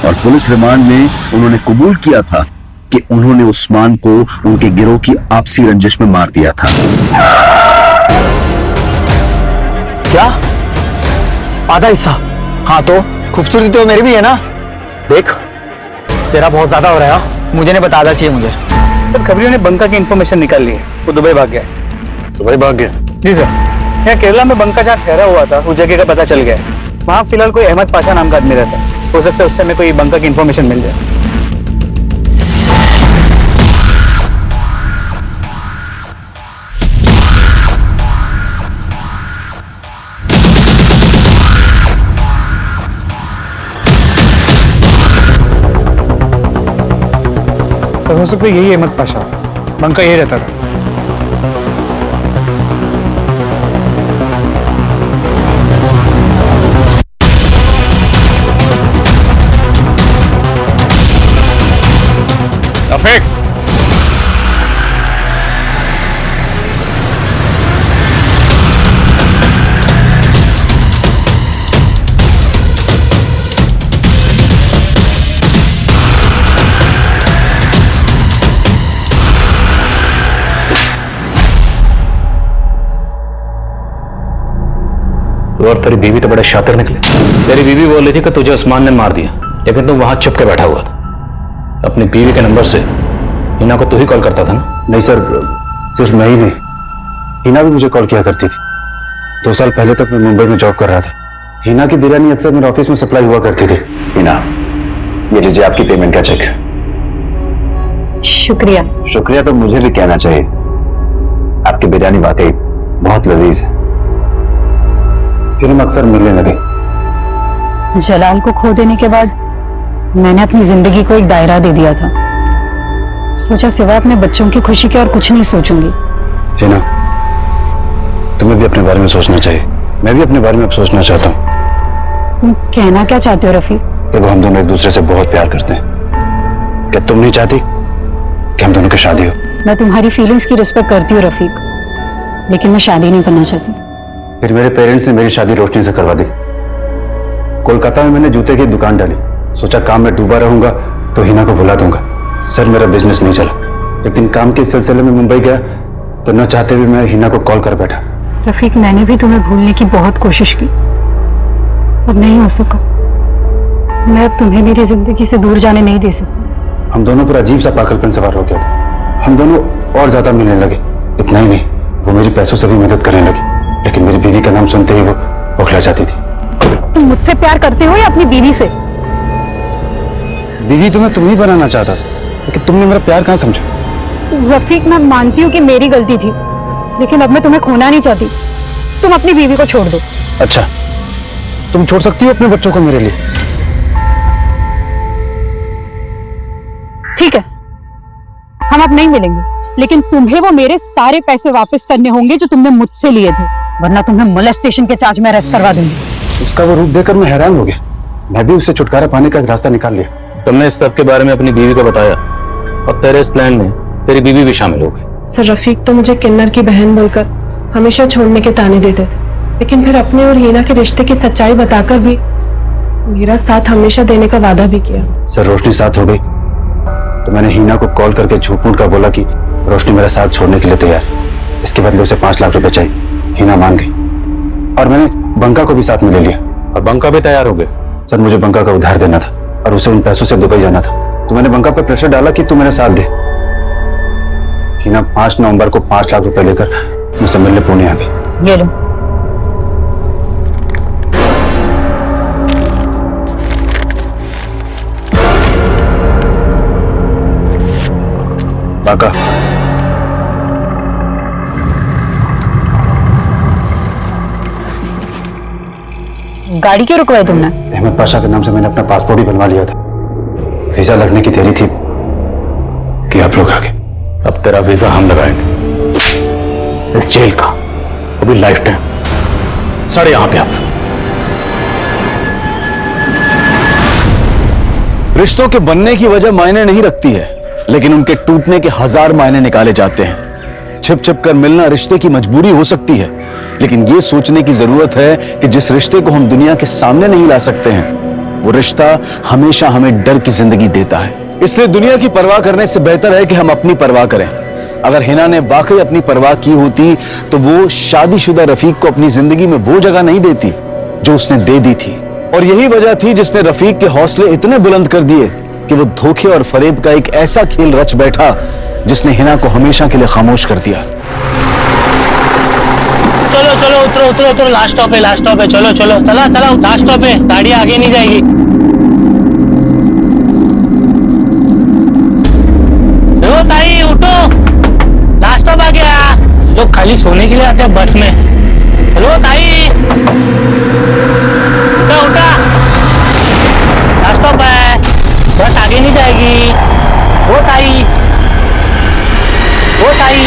और पुलिस रिमांड में उन्होंने कबूल किया था कि उन्होंने उस्मान को उनके गिरोह की आपसी रंजिश में मार दिया था। क्या? आधा हिस्सा? हाँ तो खूबसूरती तो मेरी भी है ना। देख, तेरा बहुत ज्यादा हो रहा है, मुझे नहीं बताना चाहिए मुझे। सर, खबरियों ने बंका की इन्फॉर्मेशन निकाल ली है। वो दुबई भाग गया। दुबई भाग गया? जी सर। यहाँ केरला में बंका जहाँ ठहरा हुआ था उस जगह का पता चल गया है। वहाँ फिलहाल कोई अहमद पाशा नाम का आदमी रहता है। हो सकता है उससे हमें कोई बंका की इन्फॉर्मेशन मिल जाए। हो सकता है यही अहमद पाशा, बंका यही रहता था। रफीक, और तेरी बीवी तो बड़े शातिर निकले। तेरी बीवी बोल रही थी कि तुझे उस्मान ने मार दिया, लेकिन तुम वहां छुप के बैठा हुआ था। अपनी बीवी के नंबर से हिना को तू ही कॉल करता था ना? नहीं सर, सिर्फ मैं ही नहीं, हिना भी मुझे कॉल किया करती थी। 2 साल पहले तक मैं मुंबई में जॉब कर रहा था। हिना की बिरयानी अक्सर मेरे ऑफिस में सप्लाई हुआ करती थी। हिना, ये लीजिए आपकी पेमेंट का चेक। शुक्रिया। शुक्रिया तो मुझे भी कहना चाहिए। आपकी बिरयानी वाकई बहुत लजीज है। फिर हम अक्सर मिलने लगे। जलाल को खो देने के बाद मैंने अपनी जिंदगी को एक दायरा दे दिया था। सोचा सिवा अपने बच्चों की खुशी के और कुछ नहीं सोचूंगी। हिना, तुम्हें भी अपने बारे में सोचना चाहिए। मैं भी अपने बारे में अब सोचना चाहता हूँ। तुम कहना क्या चाहते हो रफीक? देखो, हम दोनों एक दूसरे से बहुत प्यार करते हैं। क्या तुम नहीं चाहती कि हम दोनों की शादी हो? मैं तुम्हारी फीलिंग्स की रिस्पेक्ट करती हूँ रफीक, लेकिन मैं शादी नहीं करना चाहती। फिर मेरे पेरेंट्स ने मेरी शादी रोशनी से करवा दी। कोलकाता में मैंने जूते की दुकान डाली। सोचा काम में डूबा रहूंगा तो हिना को भुला दूंगा। सर, मेरा बिजनेस नहीं चला। लेकिन काम के सिलसिले में मुंबई गया तो न चाहते हुए मैं हिना को कॉल कर बैठा। रफीक, मैंने भी तुम्हें भूलने की बहुत कोशिश की, पर नहीं हो सका। मैं अब तुम्हें मेरी जिंदगी से दूर जाने नहीं दे सकती। हम दोनों पर अजीब सा पागलपन सवार हो गया था। हम दोनों और ज्यादा मिलने लगे। इतना ही नहीं, वो मेरी पैसों से भी मदद करने लगी, लेकिन मेरी बीवी का नाम सुनते ही वो बौखला जाती थी। तुम मुझसे प्यार करते हो या अपनी बीवी से? बीवी तो मैं तुम्हें बनाना चाहता था, लेकिन तुमने मेरा प्यार कहाँ समझा? रफीक, मैं मानती हूँ कि मेरी गलती थी, लेकिन अब मैं तुम्हें खोना नहीं चाहती। तुम अपनी बीवी को छोड़ दो। अच्छा, तुम छोड़ सकती हो अपने बच्चों को मेरे लिए? ठीक है, हम अब नहीं मिलेंगे, लेकिन तुम्हें वो मेरे सारे पैसे वापस करने होंगे जो तुमने मुझसे लिए थे, वरना तुम्हें मोलेस्टेशन के चार्ज में अरेस्ट करवा दूंगी। उसका वो रूप देखकर मैं हैरान हो गया। मैं भी उससे छुटकारा पाने का एक रास्ता निकाल लिया। तुमने इस सब के बारे में अपनी बीवी को बताया और तेरे इस प्लान में तेरी बीवी भी शामिल हो गई। सर, रफीक तो मुझे किन्नर की बहन बोलकर हमेशा छोड़ने के ताने देते थे, लेकिन फिर अपने और हिना के रिश्ते की सच्चाई बताकर भी मेरा साथ हमेशा देने का वादा भी किया। सर, रोशनी साथ हो गई तो मैंने हिना को कॉल करके झूठ मूठ का बोला कि रोशनी मेरा साथ छोड़ने के लिए तैयार। इसके बदले उसे 5 लाख रुपए चाहिए। हिना मान गई और मैंने बंका को भी साथ में ले लिया। और बंका भी तैयार हो गए? सर, मुझे बंका का उधार देना था और उसे उन पैसों से दुबई जाना था, तो मैंने बंका पर प्रेशर डाला कि तू मेरा साथ दे। हिना 5 नवंबर को 5 लाख रुपए लेकर मुझसे मिलने पुणे आ गई। ये लो। बाका। गाड़ी क्यों रुकवाई तुमने? अहमद पाशा के नाम से मैंने अपना पासपोर्ट ही बनवा लिया था। वीजा लगने की देरी थी कि आप लोग आ गए। अब तेरा वीजा हम लगाएंगे, इस जेल का, वो भी लाइफ टाइम। सर यहां पे आप। रिश्तों के बनने की वजह मायने नहीं रखती है, लेकिन उनके टूटने के 1000 मायने निकाले जाते हैं। छिप छिप कर मिलना रिश्ते की मजबूरी हो सकती है, लेकिन यह सोचने की जरूरत है कि जिस रिश्ते को हम दुनिया के सामने नहीं ला सकते हैं, वो रिश्ता हमेशा हमें डर की जिंदगी देता है। इसलिए दुनिया की परवाह करने से बेहतर है कि हम अपनी परवाह करें। अगर हिना ने वाकई अपनी परवाह की होती तो वो शादीशुदा रफीक को अपनी जिंदगी में वो जगह नहीं देती जो उसने दे दी थी। और यही वजह थी जिसने रफीक के हौसले इतने बुलंद कर दिए कि वो धोखे और फरेब का एक ऐसा खेल रच बैठा जिसने हिना को हमेशा के लिए खामोश कर दिया। चलो चलो उतरो उतरो उतरो, लास्ट स्टॉप है, लास्ट स्टॉप है, चलो चलो चला चला, लास्ट स्टॉप है, गाड़ी आगे नहीं जाएगी। ओ ताई उठो, लास्ट स्टॉप आ गया। लोग खाली सोने के लिए आते हैं बस में। हेलो ताई, उठा उठा, लास्ट स्टॉप है, बस आगे नहीं जाएगी। ओ ताई, ओ ताई।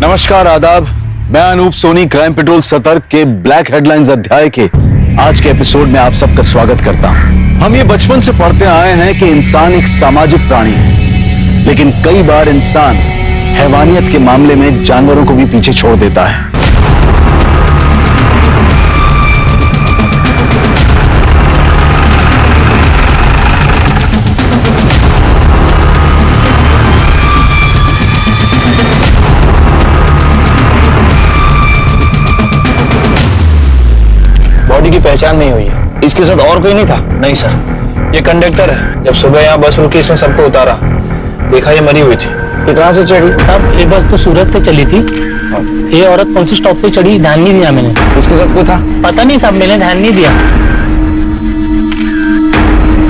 नमस्कार, आदाब। मैं अनूप सोनी क्राइम पेट्रोल सतर्क के ब्लैक हेडलाइंस अध्याय के आज के एपिसोड में आप सबका स्वागत करता हूं। हम ये बचपन से पढ़ते आए हैं कि इंसान एक सामाजिक प्राणी है, लेकिन कई बार इंसान हैवानियत के मामले में जानवरों को भी पीछे छोड़ देता है। बॉडी की पहचान नहीं हुई है। इसके साथ और कोई नहीं था? नहीं सर, ये कंडक्टर है। जब सुबह यहाँ बस रुकी, इसमें सबको उतारा, देखा ये मरी हुई थी। ये कहां से चढ़ी? अब ये बस तो सूरत से चली थी। ये औरत कौन सी स्टॉप से चढ़ी ध्यान नहीं दिया मैंने। इसके साथ कोई था? पता नहीं साहब, मैंने ध्यान नहीं दिया।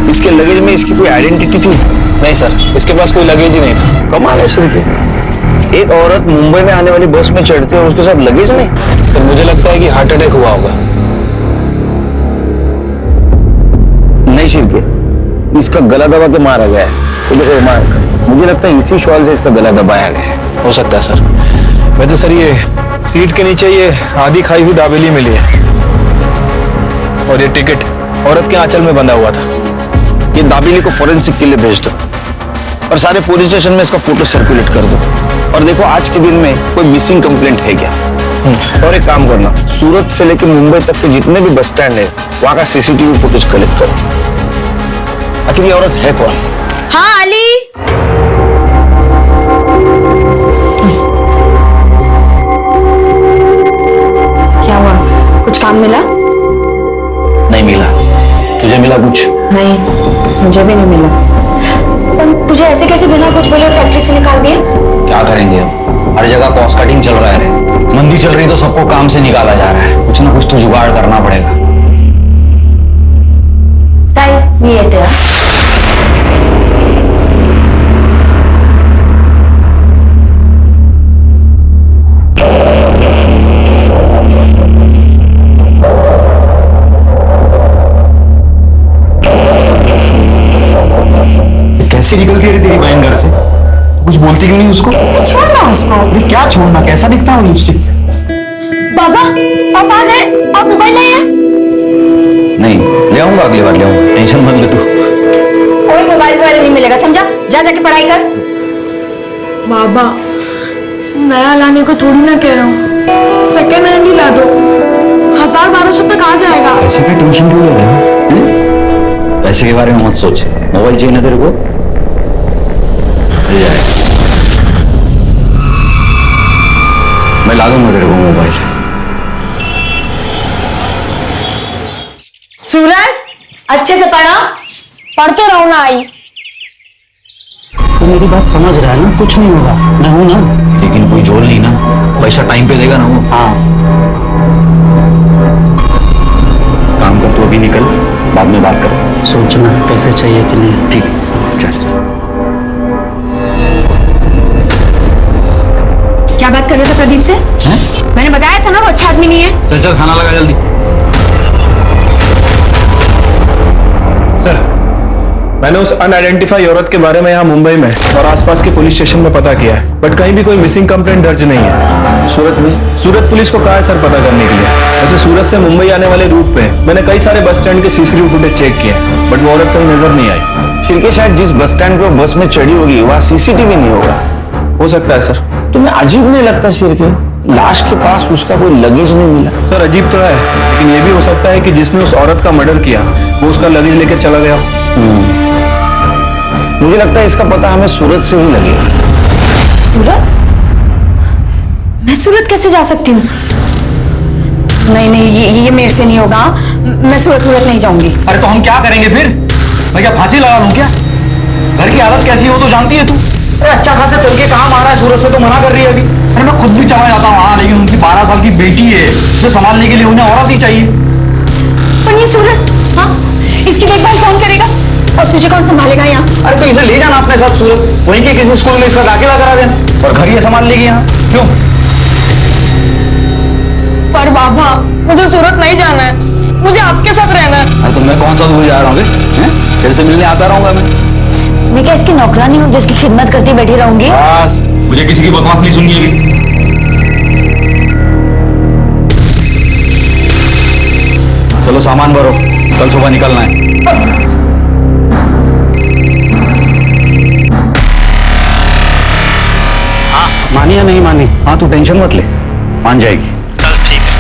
इसके लगेज में इसकी कोई आइडेंटिटी थी? नहीं सर, इसके पास कोई लगेज ही नहीं था। कमाल है शिल्पी, एक औरत मुंबई में आने वाली बस में चढ़ती है और उसके साथ लगेज नहीं? तो मुझे लगता है कि हार्ट अटैक हुआ होगा। नहीं शिल्पी, इसका गला दबा के मारा गया है। तो देखो मार्क, मुझे लगता है इसी शॉल से इसका गला दबाया गया है। हो सकता है सर। वैसे सर ये सीट के नीचे ये आधी खाई हुई दाबेली मिली है, और ये टिकट औरत के आंचल में बंधा हुआ था। ये दाबेली को फोरेंसिक के लिए भेज दो और सारे पुलिस स्टेशन में इसका फोटो सर्कुलेट कर दो। और देखो आज के दिन में कोई मिसिंग कंप्लेंट है क्या। और एक काम करना, सूरत से लेकर मुंबई तक के जितने भी बस स्टैंड है वहां का सीसीटीवी फुटेज कलेक्ट करो। आखिर ये औरत है कौन? हाँ अली, क्या हुआ? कुछ काम मिला? नहीं मिला। तुझे मिला कुछ? नहीं, मुझे भी नहीं मिला। पर तुझे ऐसे कैसे बिना कुछ बोले फैक्ट्री से निकाल दिया? क्या करेंगे अब, हर जगह कॉस्ट कटिंग चल रहा है। मंदी चल रही तो सबको काम से निकाला जा रहा है। कुछ ना कुछ तो जुगाड़ करना पड़ेगा। ताई, ये तेरा। कैसे निकलती है तेरी बहन घर से? कुछ बोलती क्यों नहीं उसको? छोड़ना उसको। अरे क्या छोड़ना, कैसा दिखता है वो लिपस्टिक? बाबा, आप आ गए? आप मोबाइल नहीं है? नहीं, ले आऊंगा, अगली बार ले आऊंगा, टेंशन मत ले तू। कोई मोबाइल वोबाइल नहीं मिलेगा, समझा? जा जाके पढ़ाई कर। बाबा, नया लाने को थोड़ी ना कह रहा हूँ, सेकेंड हैंड ही ला दो। 1000-1200 तक आ जाएगा। पैसे का टेंशन क्यों ले रहे हो? पैसे के बारे में मत सोच, मोबाइल चाहिए ना तेरे को, ले जाएगा। मैं ला दूंगा तेरे को मोबाइल। सूरज, अच्छे से पढ़ा। पढ़ते रहो ना आई। तो मेरी बात समझ रहा है ना, कुछ नहीं होगा, मैं हूं ना। लेकिन कोई झोल नहीं ना, पैसा टाइम पे देगा ना वो। हाँ, अभी निकल, बाद में बात करो। सोचना पैसे चाहिए कि नहीं। ठीक चल। क्या बात कर रहे थे प्रदीप से? मैंने बताया था ना वो अच्छा आदमी नहीं है। चल चल खाना लगा जल्दी। सर, मैंने उस अनआइडेंटिफाई औरत के बारे में यहाँ मुंबई में और आसपास के पुलिस स्टेशन में पता किया है, बट कहीं भी कोई मिसिंग कंप्लेंट दर्ज नहीं है। सूरत में? सूरत पुलिस को कहा है सर पता करने के लिए। वैसे सूरत से मुंबई आने वाले रूट पे मैंने कई सारे बस स्टैंड के सीसीटीवी फुटेज चेक किए, बट वो औरत कहीं नजर नहीं आई। शिरके शायद जिस बस स्टैंड पे बस में चढ़ी होगी वहाँ सीसीटीवी नहीं होगा। हो सकता है सर। तुम्हें अजीब नहीं लगता शिरके, लाश के पास उसका कोई लगेज नहीं मिला? सर अजीब तो है, लेकिन ये भी हो सकता है कि जिसने उस औरत का मर्डर किया वो उसका लगेज लेकर चला गया। मुझे लगता है इसका पता हमें सूरत से ही लगेगा। सूरत? मैं सूरत कैसे जा सकती हूँ? नहीं नहीं, ये मेरे से नहीं होगा। मैं सूरत नहीं जाऊंगी। अरे तो हम क्या करेंगे फिर? मैं क्या फांसी लगा लूं क्या? घर की हालत कैसी हो तो जानती है तू। अरे अच्छा खासा चल के कहाँ मारा है, सूरत से तो मना कर रही है अभी। अरे मैं खुद भी चला जाता हूँ वहां, लेकिन उनकी 12 साल की बेटी है, उसे संभालने के लिए उन्हें औरत ही चाहिए। पर ये सूरत, हाँ, इसकी देखभाल कौन करेगा और तुझे कौन संभालेगा यहाँ? अरे तो इसे ले जाना अपने साथ सूरत, वहीं के किसी स्कूल में इसका दाखिला करा देना और घर ही संभाल लेगी यहाँ। क्यों? पर बाबा, मुझे सूरत नहीं जाना है, मुझे आपके साथ रहना है। अरे तो मैं कौन सा दूर जा रहा हूँ? तेरे से मिलने आता रहूंगा मैं क्या इसकी नौकरानी हूँ जिसकी खिदमत करती बैठी रहूंगी? बस, मुझे किसी की बकवास नहीं सुननी है। चलो सामान भरो, कल सुबह निकलना है। मानी या नहीं मानी? हाँ तू टेंशन मत ले, मान जाएगी। चल ठीक है।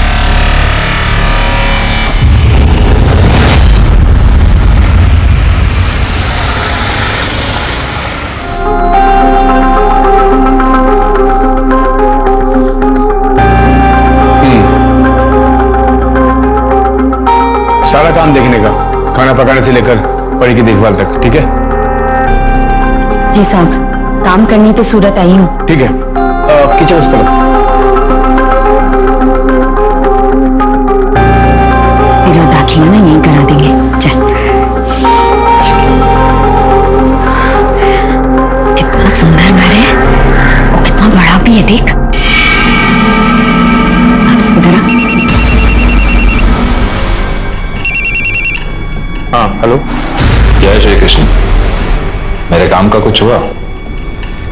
सारा काम देखने का, खाना पकाने से लेकर परी की देखभाल तक, ठीक है? जी साहब, काम करनी तो सूरत आई हूँ। ठीक है, किचन उस तरफ। तेरा दाखिला ना यहीं करा देंगे। चल। कितना सुंदर घर है और कितना बड़ा भी है, देख। इधर आ। हाँ हेलो। जय श्री कृष्ण। मेरे काम का कुछ हुआ?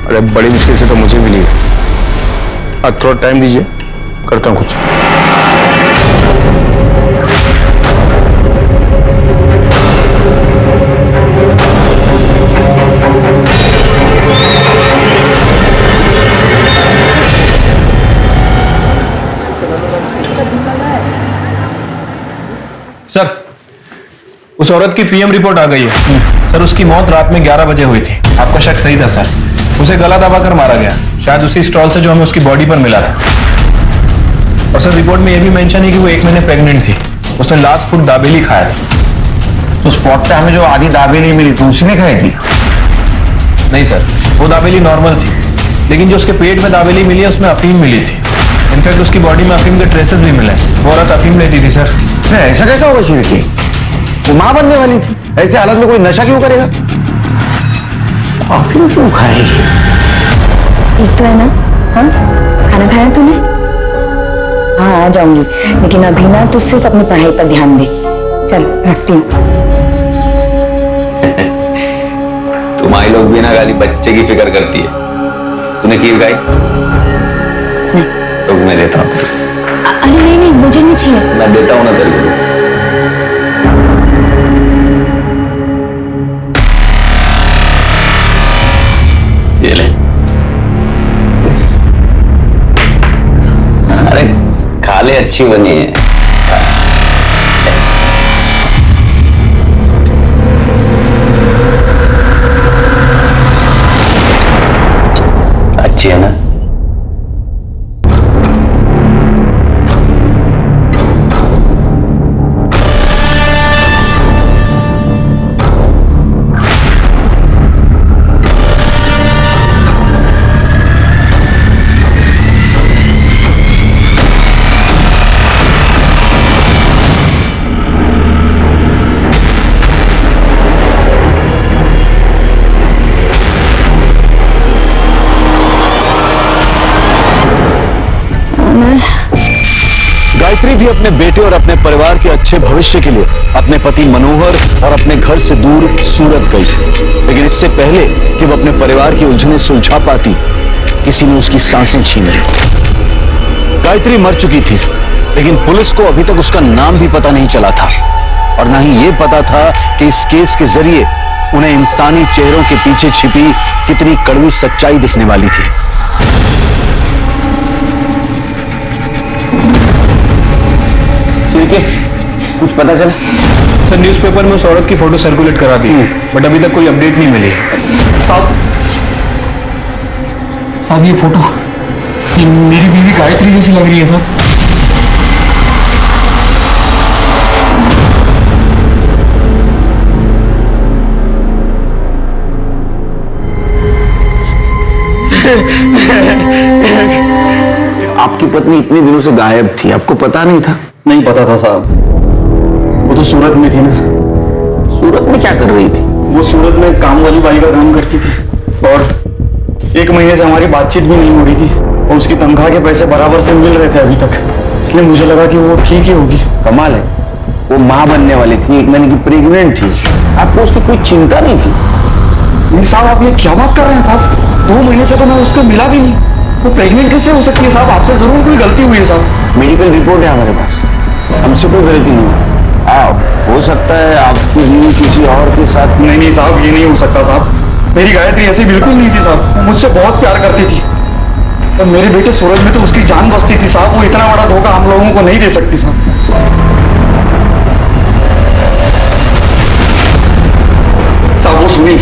अरे बड़ी मुश्किल से तो मुझे मिली है, आज थोड़ा टाइम दीजिए, करता हूँ कुछ। सर, उस औरत की पीएम रिपोर्ट आ गई है। सर, उसकी मौत रात में 11 बजे हुई थी। आपका शक सही था सर, उसे गला दबाकर मारा गया, शायद उसी स्टॉल से जो हमें उसकी बॉडी पर मिला था। और सर रिपोर्ट में यह भी मेंशन है कि वो 1 महीने प्रेग्नेंट थी। उसने लास्ट फूड दाबेली खाया था। तो स्पॉट पे हमें जो आधी दाबेली मिली थी उसी ने खाई थी? नहीं सर, वो दाबेली नॉर्मल थी, लेकिन जो उसके पेट में दाबेली मिली है उसमें अफीम मिली थी। इनफैक्ट उसकी बॉडी में अफीम के ट्रेसेस भी मिले। वो औरत अफीम लेती थी सर। ऐसा कैसा होगा शिरके? वो मां बनने वाली थी, ऐसे हालत में कोई नशा क्यों करेगा? अफीम क्यों खाएगी? ठीक तो है ना? हाँ, खाना खाया तूने? हाँ आ जाऊंगी, लेकिन अभी ना तू सिर्फ अपनी पढ़ाई पर ध्यान दे। चल रखती हूँ। तुम्हारी लोग भी ना खाली बच्चे की फिक्र करती है। तूने खीर खाई? नहीं। तो मैं देता हूँ। अरे नहीं नहीं, मुझे नहीं चाहिए। मैं देता हूँ ना तेरे को। ये ले। अरे खा ले, अच्छी बनी है। अच्छी है ना? गायत्री भी अपने बेटे और अपने परिवार के अच्छे भविष्य के लिए अपने पति मनोहर और अपने घर से दूर सूरत गई। लेकिन इससे पहले कि वो अपने परिवार की उलझनें सुलझा पाती, किसी ने उसकी सांसें छीन ली। गायत्री मर चुकी थी, लेकिन पुलिस को अभी तक उसका नाम भी पता नहीं चला था और ना ही ये पता था कि इस केस के जरिए उन्हें इंसानी चेहरों के पीछे छिपी कितनी कड़वी सच्चाई दिखने वाली थी। ठीक है, कुछ पता चला? सर न्यूज़पेपर में उस औरत की फोटो सर्कुलेट करा दी, बट अभी तक कोई अपडेट नहीं मिली। साहब ये फोटो मेरी बीवी गायत्री जैसी लग रही है साहब। आपकी पत्नी इतने दिनों से गायब थी, आपको पता नहीं था? नहीं पता था साहब, वो तो सूरत में थी ना। सूरत में क्या कर रही थी? वो सूरत में काम वाली बाई का काम करती थी और 1 महीने से हमारी बातचीत भी नहीं हो रही थी और उसकी तनख्वाह के पैसे बराबर से मिल रहे थे अभी तक, इसलिए मुझे लगा कि वो ठीक ही होगी। कमाल है, वो माँ बनने वाली थी, 1 महीने की प्रेग्नेंट थी, आपको उसकी कोई चिंता नहीं थी? नहीं साहब, आप ये क्या बात कर रहे हैं साहब? 2 महीने से तो मैं उसको मिला भी नहीं, वो प्रेग्नेंट कैसे हो सकती है साहब? आपसे जरूर कोई गलती हुई है साहब। मेडिकल रिपोर्ट है हमारे पास, हमसे कोई गलती नहीं हुई। हो सकता है आपकी बीवी किसी और के साथ। नहीं साहब, ये नहीं हो सकता साहब, मेरी गायत्री ऐसी बिल्कुल नहीं थी साहब, वो मुझसे बहुत प्यार करती थी और मेरे बेटे सूरज में तो उसकी जान बसती थी साहब। वो इतना बड़ा धोखा हम लोगों को नहीं दे सकती साहब। साहब वो सुनील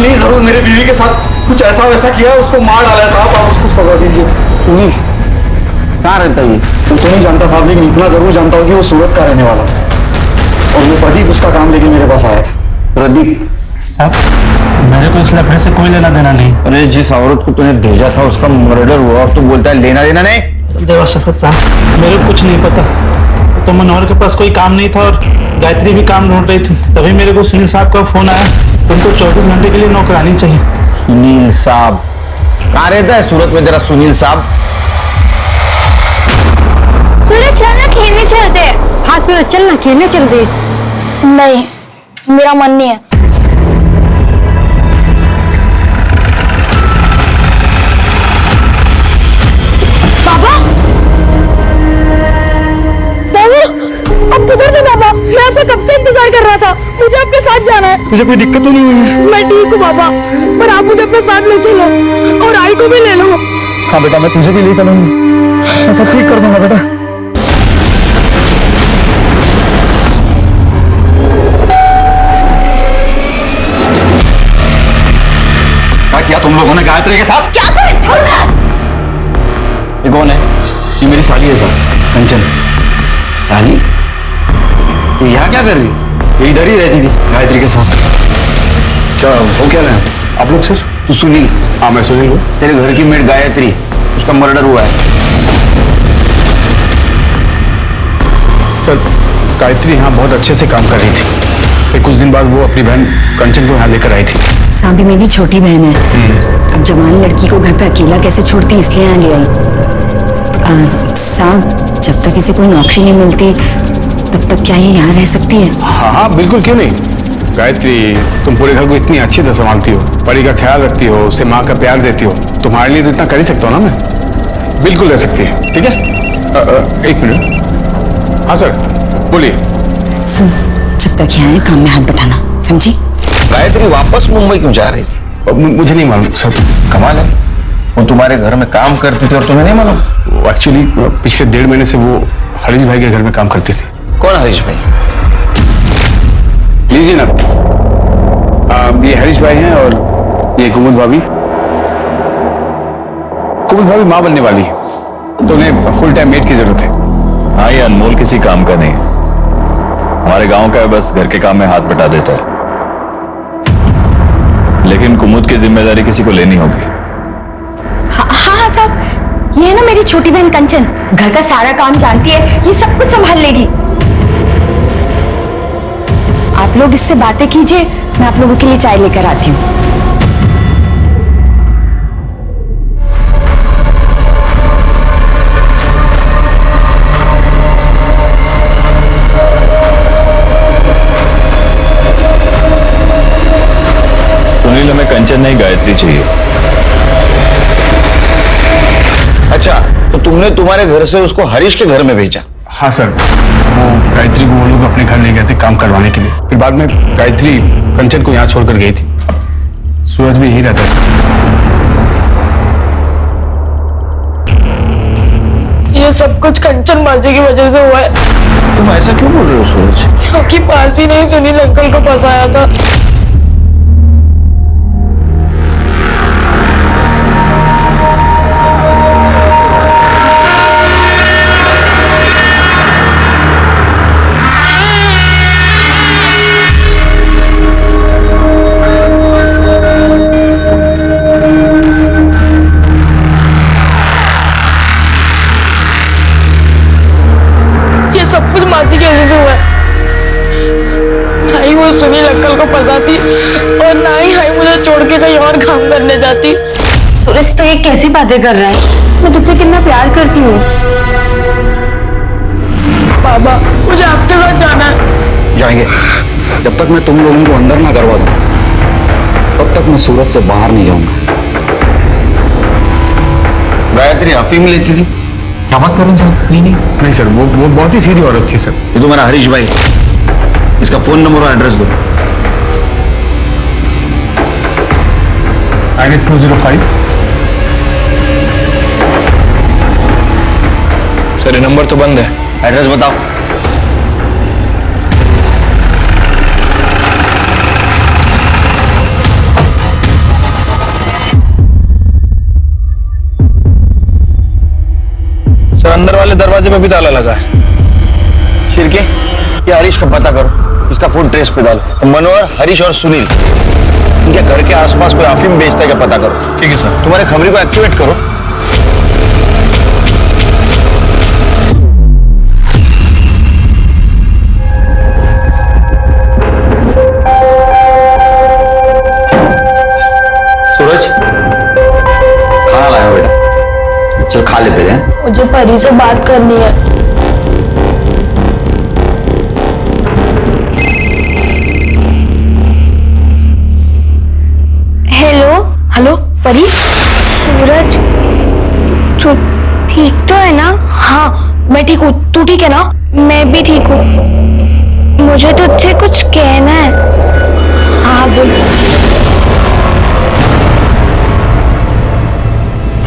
नहीं, जरूर मेरे बीवी के साथ कुछ ऐसा वैसा किया है, उसको मार डाला है साहब, आप उसको सजा दीजिए। सुनील कहाँ रहता है? वो तो नहीं जानता साहब, लेकिन इतना जरूर जानता हूँ कि वो सूरत का रहने वाला था और वो प्रदीप उसका काम लेके मेरे पास आया था। प्रदीप साहब, मेरे को इस लफड़े से कोई लेना देना नहीं। अरे जिस औरत को तूने भेजा था उसका मर्डर हुआ और तू बोलता है लेना देना नहीं? देवा शफत साहब, मेरे को कुछ नहीं पता, तो मनोहर के पास कोई काम नहीं था और गायत्री भी काम ढूंढ रही थी, तभी मेरे को सुनील साहब का फोन आया, उनको 24 घंटे के लिए नौकरानी चाहिए। सुनील साहब कहाँ रहता है सूरत में तेरा सुनील साहब? सूरज चल ना खेलने चलते हैं। हाँ सूरज चल ना खेलने चलते। नहीं, मेरा मन नहीं है। बाबा, अब किधर थे बाबा? मैं आपका कब से इंतजार कर रहा था, मुझे आपके साथ जाना है। तुझे कोई दिक्कत तो नहीं हुई है? मैं ठीक हूँ बाबा, पर आप मुझे अपने साथ ले चलो और आई को भी ले लो। हाँ बेटा, मैं तुझे भी ले चलूंगी, मैं सब ठीक कर दूंगा बेटा। क्या किया तुम लोगों ने गायत्री के साथ? क्या कर छोड़ रहा? ये कौन है? ये मेरी साली है सर, कंचन। साली? ये यहाँ क्या कर रही है? ये इधर ही रहती थी गायत्री के साथ। क्या वो क्या रहे हैं आप लोग? सर तू सुनील? हाँ मैं सुनील हूँ। तेरे घर की मेड गायत्री, उसका मर्डर हुआ है। सर गायत्री यहाँ बहुत अच्छे से काम कर रही थी, फिर कुछ दिन बाद वो अपनी बहन कंचन को यहाँ लेकर आई थी। साबी मेरी छोटी बहन है, अब जवान लड़की को घर पे अकेला कैसे छोड़ती, इसलिए यहाँ ले आई। साहब जब तक इसे कोई नौकरी नहीं मिलती तब तक क्या ये यहाँ रह सकती है? हाँ हाँ बिल्कुल, क्यों नहीं। गायत्री, तुम पूरे घर को इतनी अच्छी तरह संभालती हो, परी का ख्याल रखती हो, उसे माँ का प्यार देती हो, तुम्हारे लिए तो इतना कर ही सकता हूँ ना मैं। बिल्कुल रह सकती है, ठीक है? 1 मिनट। हाँ सर बोलिए। सुन, जब तक यहाँ है काम में हाथ बटाना, समझी? गायत्री वापस मुंबई क्यों जा रही थी? मुझे नहीं मालूम सर। कमाल है, वो तुम्हारे घर में काम करती थी और तुम्हें नहीं मालूम? एक्चुअली पिछले 1.5 महीने से वो हरीश भाई के घर में काम करती थी। कौन हरीश भाई? लीजिए ना, ये हरीश भाई हैं और ये कुमुद भाभी। कुमुद भाभी माँ बनने वाली है, तो उन्हें फुल टाइम मेड की जरूरत है। हाँ, ये अनमोल किसी काम का नहीं, हमारे गांव का है, बस घर के काम में हाथ बटा देता है। लेकिन कुमुद की जिम्मेदारी किसी को लेनी होगी। हाँ साहब, ये है ना मेरी छोटी बहन कंचन, घर का सारा काम जानती है, ये सब कुछ संभाल लेगी। आप लोग इससे बातें कीजिए, मैं आप लोगों के लिए चाय लेकर आती हूँ। नहीं गायत्री चाहिए। अच्छा, तो तुमने तुम्हारे घर से उसको हरीश के घर में भेजा? हाँ सर, वो गायत्री को वो लोग अपने घर ले गए थे काम करवाने के लिए। फिर बाद में गायत्री कंचन को यहाँ छोड़कर गई थी। अब सूरज भी यही रहता है सर। ये सब कुछ कंचन मासी की वजह से हुआ है। तुम ऐसा क्यों बोल रहे हो सूरज? क्योंकि पासी ने सुनील अंकल को फंसाया था। सब कुछ मासी की वजह से हुआ है। ना ही वो सुनील अंकल को फंसाती और ना ही मुझे छोड़ के कहीं और काम करने जाती। सूरज तो ये कैसी बातें कर रहा है? मैं तुझसे कितना प्यार करती हूँ। बाबा, मुझे आपके साथ जाना है। जाएंगे। जब तक मैं तुम लोगों को अंदर ना करवा दूं, तब तक मैं सूरत से बाहर नहीं जाऊंगा। गायत्री अफीम लेती थी? क्या बात कर रहे हैं साहब? नहीं सर, वो बहुत ही सीधी औरत थी सर। ये तुम्हारा हरीश भाई, इसका फोन नंबर और एड्रेस दो। 9205। सर ये नंबर तो बंद है। एड्रेस बताओ। सर अंदर वाले दरवाजे पे भी ताला लगा है। शिरके, ये हरीश का पता करो, इसका फोन ट्रेस पे डालो। मनोहर, हरीश और सुनील, इनके घर के आसपास कोई अफीम बेचता है क्या पता करो। ठीक है सर। तुम्हारे खबरी को एक्टिवेट करो। सूरज, खाना लाया बेटा, चल खा ले पहले। मुझे परी से बात करनी है। हेलो हेलो परी। सूरज, तू ठीक तो है ना? हाँ मैं ठीक हूँ, तू ठीक है ना? मैं भी ठीक हूँ। मुझे तुझसे कुछ कहना है। हाँ बोल।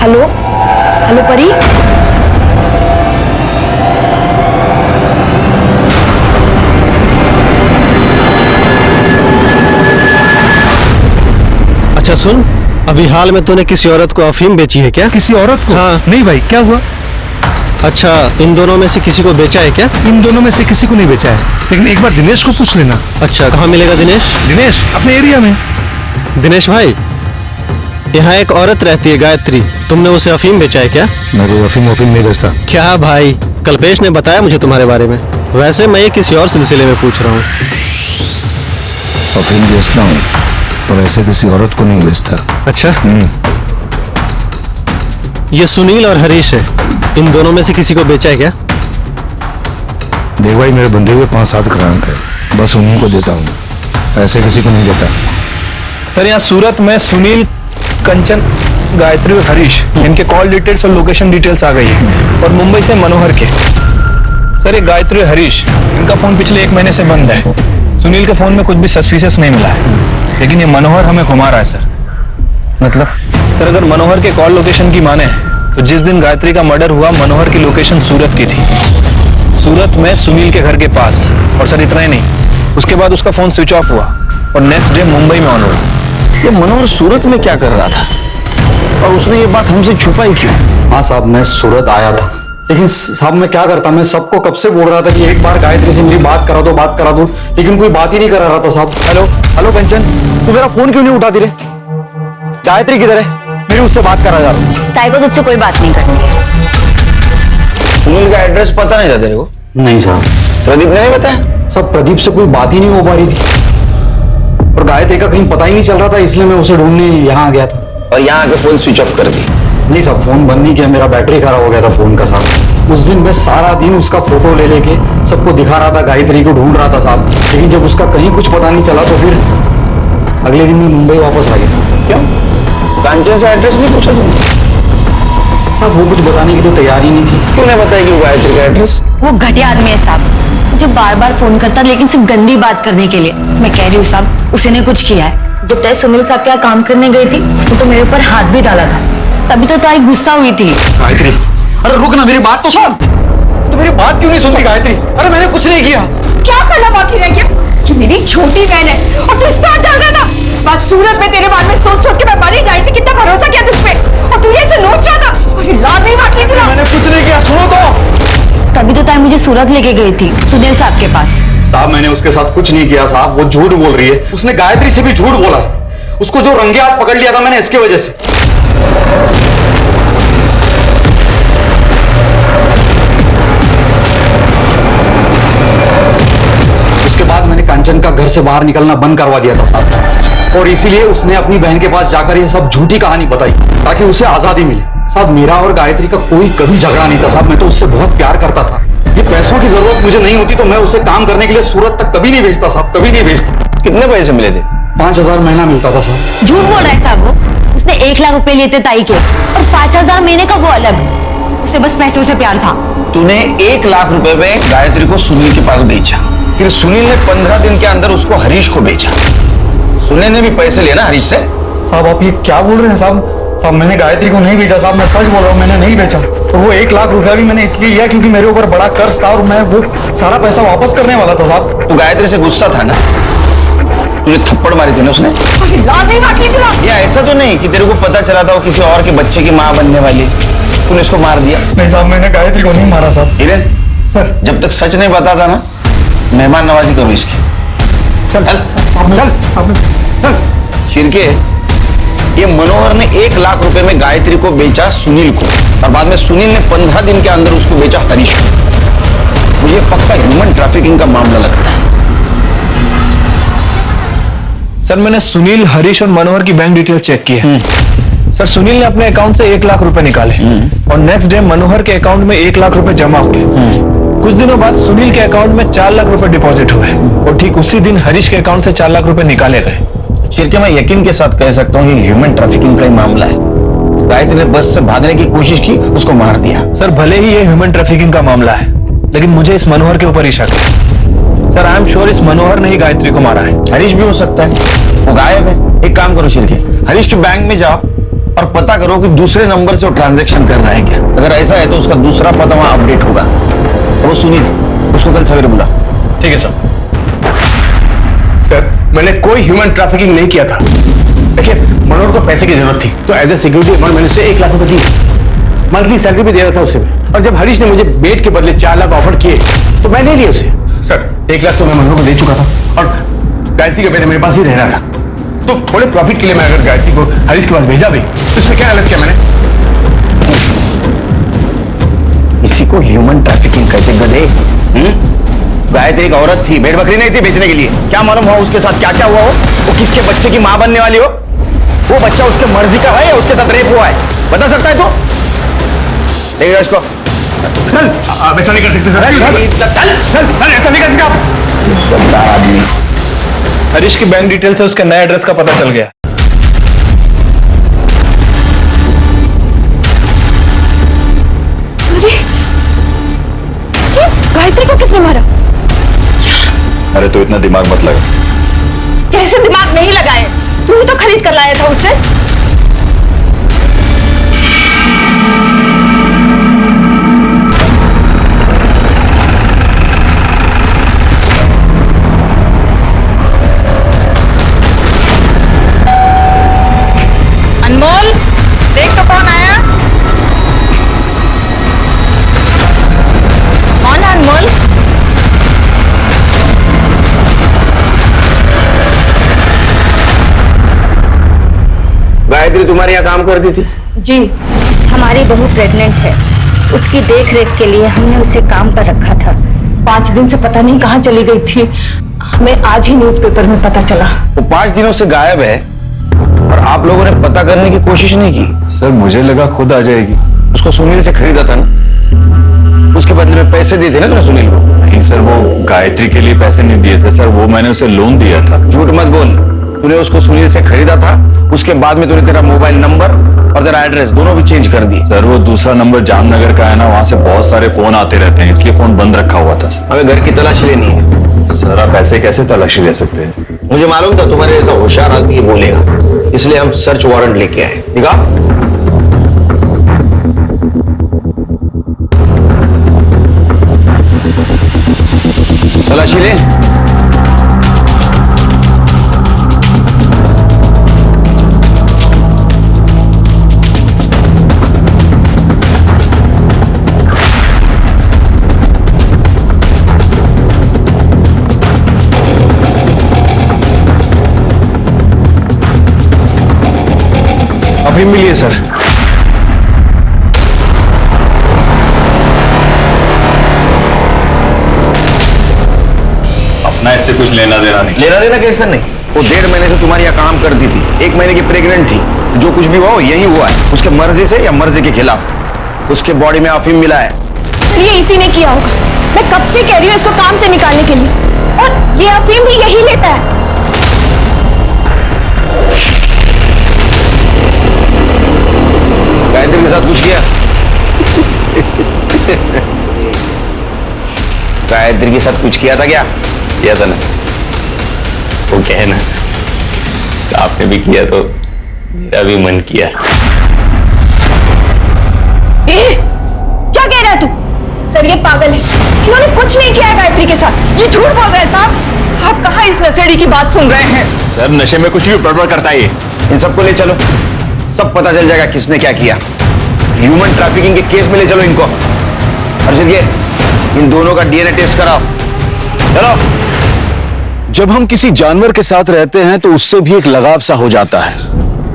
हेलो हेलो परी। अच्छा सुन, अभी हाल में तूने किसी औरत को अफीम बेची है क्या? किसी औरत को? हाँ। नहीं भाई, क्या हुआ? अच्छा, इन दोनों में से किसी को बेचा है क्या? इन दोनों में से किसी को नहीं बेचा है, लेकिन एक बार दिनेश को पूछ लेना। अच्छा, कहाँ मिलेगा दिनेश? दिनेश अपने एरिया में। दिनेश भाई, यहाँ एक औरत रहती है गायत्री, तुमने उसे अफीम बेचा है क्या? मैं कोई अफीम नहीं बेचता। क्या भाई, कल्पेश ने बताया मुझे तुम्हारे बारे में। वैसे मैं ये किसी और सिलसिले में पूछ रहा हूँ। अफीम बेचता हूँ पर ऐसे किसी औरत को नहीं बेचता। अच्छा, ये सुनील और हरीश है, इन दोनों में से किसी को बेचा है क्या? देख भाई, मेरे बंधे हुए 5-7 ग्राहक है, बस उन्हीं को देता हूँ, ऐसे किसी को नहीं देता। सर यहाँ सूरत में सुनील, कंचन, गायत्री और हरीश, इनके कॉल डिटेल्स और लोकेशन डिटेल्स आ गई है। और मुंबई से मनोहर के। सर ये गायत्री और हरीश, इनका फोन पिछले 1 महीने से बंद है। सुनील के फोन में कुछ भी सस्पिशियस नहीं मिला है, लेकिन ये मनोहर हमें घुमा रहा है सर। मतलब सर, अगर मनोहर के कॉल लोकेशन की माने तो जिस दिन गायत्री का मर्डर हुआ, मनोहर की लोकेशन सूरत की थी, सूरत में सुनील के घर के पास। और सर इतना ही नहीं, उसके बाद उसका फोन स्विच ऑफ हुआ और नेक्स्ट डे मुंबई में ऑन हुआ। ये मनोहर सूरत में क्या कर रहा था और उसने ये बात हमसे छुपाई क्यों? हाँ साहब, मैं सूरत आया था, लेकिन साहब मैं क्या करता, मैं सबको कब से बोल रहा था कि एक बार गायत्री से मेरी बात करा दो, लेकिन कोई बात ही नहीं करा रहा था साहब। हेलो हेलो कंचन, तू मेरा फोन क्यों नहीं उठाती रे? गायत्री किधर है? मेरी उससे बात करा जा रहा। ताई को तुझसे कोई बात नहीं करनी है। सुनील का एड्रेस पता नहीं था तेरे को? नहीं साहब। प्रदीप ने नहीं बताया? सब प्रदीप से कोई बात ही नहीं हो पा रही थी और गायत्री का कहीं पता ही नहीं चल रहा था, इसलिए मैं उसे ढूंढने यहाँ आ गया था। और यहाँ आके फोन स्विच ऑफ कर दी? नहीं साहब, फोन बंद नहीं किया, मेरा बैटरी खराब हो गया था फोन का साहब। उस दिन मैं सारा दिन उसका फोटो ले लेके सबको दिखा रहा था, गायत्री को ढूंढ रहा था साहब, लेकिन जब उसका कहीं कुछ पता नहीं चला तो फिर अगले दिन मैं मुंबई वापस आ गया। क्यों? कांचन से एड्रेस नहीं पूछा तुमने? साहब वो कुछ बताने की तो तैयार ही नहीं थी। क्यों नहीं बताएगी वो गायत्री का एड्रेस? वो घटिया आदमी है साहब, जो बार बार फोन करता लेकिन सिर्फ गंदी बात करने के लिए। मैं कह रही हूँ साहब, उसने कुछ किया है। जब तय सुनील साहब के यहाँ काम करने गई थी, उसने तो मेरे ऊपर हाथ भी डाला था, तभी तो ताई गुस्सा हुई थी। गायत्री, अरे रुक ना, मेरी बात तो सुन। तो मेरी बात क्यों नहीं सुनती गायत्री? अरे मैंने कुछ नहीं किया। क्या करना बाकी रह गया? कि मेरी छोटी बहन है और तू इस पे हाथ डाल रहा था। बस सूरत में तेरे बारे में सोच सोच के मैं मरी जा रही थी। कितना भरोसा किया तुझ पे, और तू ये से नोच रहा था। और लाद नहीं बांट ली थी ना। मैंने कुछ नहीं किया, सुनो तो। तभी तो ताई मुझे सूरत लेके गई थी सुनील साहब के पास। साहब मैंने उसके साथ कुछ नहीं किया साहब, वो झूठ बोल रही है। उसने गायत्री से भी झूठ बोला। उसको जो रंगे हाथ पकड़ लिया था मैंने इसके वजह से। उसके बाद मैंने कांचन का घर से बाहर निकलना बंद करवा दिया था साहब, और इसीलिए उसने अपनी बहन के पास जाकर ये सब झूठी कहानी बताई ताकि उसे आजादी मिले। साहब मेरा और गायत्री का कोई कभी झगड़ा नहीं था साहब, मैं तो उससे बहुत प्यार करता था। ये पैसों की जरूरत मुझे नहीं होती तो मैं उसे काम करने के लिए सूरत तक कभी नहीं भेजता साहब, कभी नहीं भेजता। कितने पैसे मिले थे? 5,000 महीना मिलता था साहब। झूठ बोल रहा है साहब, वो उसने 1 लाख रुपए लिए थे ताई के, और 5,000 महीने का वो अलग। उसे बस पैसों से प्यार था। तूने 1 लाख रुपए में गायत्री को सुनील के पास बेचा, फिर सुनील ने 15 दिन के अंदर उसको हरीश को बेचा। सुनील ने भी पैसे लिए ना हरीश से? साहब आप ये क्या बोल रहे हैं साहब? साहब मैंने गायत्री को नहीं बेचा साहब, मैं सच बोल रहा हूँ, मैंने नहीं बेचा। और वो 1 लाख रुपया भी मैंने इसलिए लिया क्योंकि मेरे ऊपर बड़ा कर्ज था और मैं वो सारा पैसा वापस करने वाला था साहब। तू गायत्री से गुस्सा था ना? तुझे थप्पड़ मारी थी ना उसने? लाद नहीं बांट ली थी ना। या ऐसा तो नहीं कि तेरे को पता चला था वो किसी और के बच्चे की माँ बनने वाली, तूने इसको मार दिया? नहीं साहब मैंने गायत्री को नहीं मारा साहब। हिरेन सर, जब तक सच नहीं बताता ना, मेहमान नवाजी करो इसकी। चल चल चल। शिरके, ये मनोहर ने 1 लाख रुपए में गायत्री को बेचा सुनील को, और बाद में सुनील ने 15 दिन के अंदर उसको बेचा हरीश को। मुझे पक्का ह्यूमन ट्रैफिकिंग का मामला लगता है। सर मैंने सुनील, हरीश और मनोहर की बैंक डिटेल चेक की है। सर सुनील ने अपने अकाउंट से 1 लाख रुपए निकाले और नेक्स्ट डे मनोहर के अकाउंट में 1 लाख रुपए जमा हुए। कुछ दिनों बाद सुनील के अकाउंट में 4 लाख रुपए डिपॉजिट हुए और ठीक उसी दिन हरीश के अकाउंट से 4 लाख रुपए निकाले गए। शिरके, मैं यकीन के साथ कह सकता हूँ कि ह्यूमन ट्रैफिकिंग का ही मामला है। गायत्री ने बस से भागने की कोशिश की, उसको मार दिया। सर भले ही ये ह्यूमन ट्रैफिकिंग का मामला है, लेकिन मुझे इस मनोहर के ऊपर ही शक है। सर आई एम श्योर इस मनोहर ने ही गायत्री को मारा है। हरीश भी हो सकता है, वो गायब है। एक काम करो शिरके, हरीश के बैंक में जाओ और पता करो कि दूसरे नंबर से वो ट्रांजैक्शन कर रहा है क्या। अगर ऐसा है तो उसका दूसरा पता वहां अपडेट होगा। वो सुनील, उसको कल सवेरे बुला। ठीक है सर। सर मैंने कोई ह्यूमन ट्रैफिकिंग नहीं किया था। देखिए मनोहर को पैसे की जरूरत थी तो एज ए सिक्योरिटी अमाउंट मैंने उसे 1 लाख रुपए दिए। मंथली सैलरी भी दे रहा था उसे, और जब हरीश ने मुझे बेड के बदले 4 लाख ऑफर किए तो मैं ले लिया उसे। सर 1 लाख तो मैं मनोहर को दे चुका था और गायत्री का बेटा मेरे पास ही रह रहा था, तो थोड़े प्रॉफिट के लिए मैं अगर गायत्री को हरीश के पास भेजा भी तो इसमें क्या गलत किया मैंने? इसी को ह्यूमन ट्रैफिकिंग कहते गधे। गायत्री एक औरत थी, भेड़ बकरी नहीं थी बेचने के लिए। क्या मालूम हुआ उसके साथ क्या क्या हुआ हो, वो किसके बच्चे की मां बनने वाली हो। वो बच्चा उसके मर्जी का है या उसके साथ रेप हुआ है, बता सकता है तू? देखिए इसको। चल आप ऐसा नहीं कर सकते सर। चल ऐसा नहीं कर सकते आप। हरीश की बैंक डिटेल से उसके नए एड्रेस का पता चल गया। अरे ये गायत्री को किसने मारा? अरे तो इतना दिमाग मत लगा। कैसे दिमाग नहीं लगाए? तू ही तो खरीद कर लाया था उसे। अनमोल, देख तो कौन आया। कौन है अनमोल? गायत्री तुम्हारे यहाँ काम करती थी? जी, हमारी बहू प्रेग्नेंट है, उसकी देख रेख के लिए हमने उसे काम पर रखा था। 5 दिन से पता नहीं कहाँ चली गई थी, हमें आज ही न्यूज़पेपर में पता चला। वो 5 दिनों से गायब है और आप लोगों ने पता करने की कोशिश नहीं की? सर मुझे लगा खुद आ जाएगी। उसको सुनील से खरीदा था ना, उसके बदले में पैसे दिए थे ना तुमने सुनील को? नहीं सर, वो गायत्री के लिए पैसे नहीं दिए थे सर, वो मैंने उसे लोन दिया था। झूठ मत बोल, तूने उसको सुनील से खरीदा था, उसके बाद में तूने तेरा मोबाइल नंबर और तेरा एड्रेस दोनों भी चेंज कर दिए। सर वो दूसरा नंबर जामनगर का है ना, वहां से बहुत सारे फोन आते रहते हैं, इसलिए फोन बंद रखा हुआ था। हमें घर की तलाशी लेनी है। सर आप ऐसे कैसे तलाशी ले सकते हैं? मुझे मालूम था तुम्हारे जैसा होशियार आदमी ये बोलेगा, इसलिए हम सर्च वारंट लेके आए। दिखा। तलाशी ले। अफीम मिली है सर। अपना इससे कुछ लेना देना नहीं। लेना देना कैसे नहीं? वो 1.5 महीने से तुम्हारी यहाँ काम करती थी, 1 महीने की प्रेग्नेंट थी। जो कुछ भी हुआ वो यही हुआ है, उसके मर्जी से या मर्जी के खिलाफ। उसके बॉडी में अफीम मिला है। ये इसी ने किया होगा। मैं कब से कह रही हूँ इसको काम से निकालने के लिए, और ये अफीम भी यही लेता है। गायत्री के साथ कुछ किया? गायत्री के साथ कुछ किया था क्या? किया था ना, वो क्या है ना, सांप ने भी किया तो मेरा भी मन किया। क्या कह रहा है तू? सर ये पागल है, इन्होंने कुछ नहीं किया है गायत्री के साथ। ये झूठ बोल रहा है साहब। आप कहाँ इस नशेड़ी की बात सुन रहे हैं? सर नशे में कुछ भी गड़बड़ करता है ये। इन सबको ले चलो, सब पता चल जाएगा किसने क्या किया। ह्यूमन ट्रैफिकिंग के केस में ले चलो इनको। अर्षित ये इन दोनों का डीएनए टेस्ट कराओ। चलो। जब हम किसी जानवर के साथ रहते हैं तो उससे भी एक लगाव सा हो जाता है,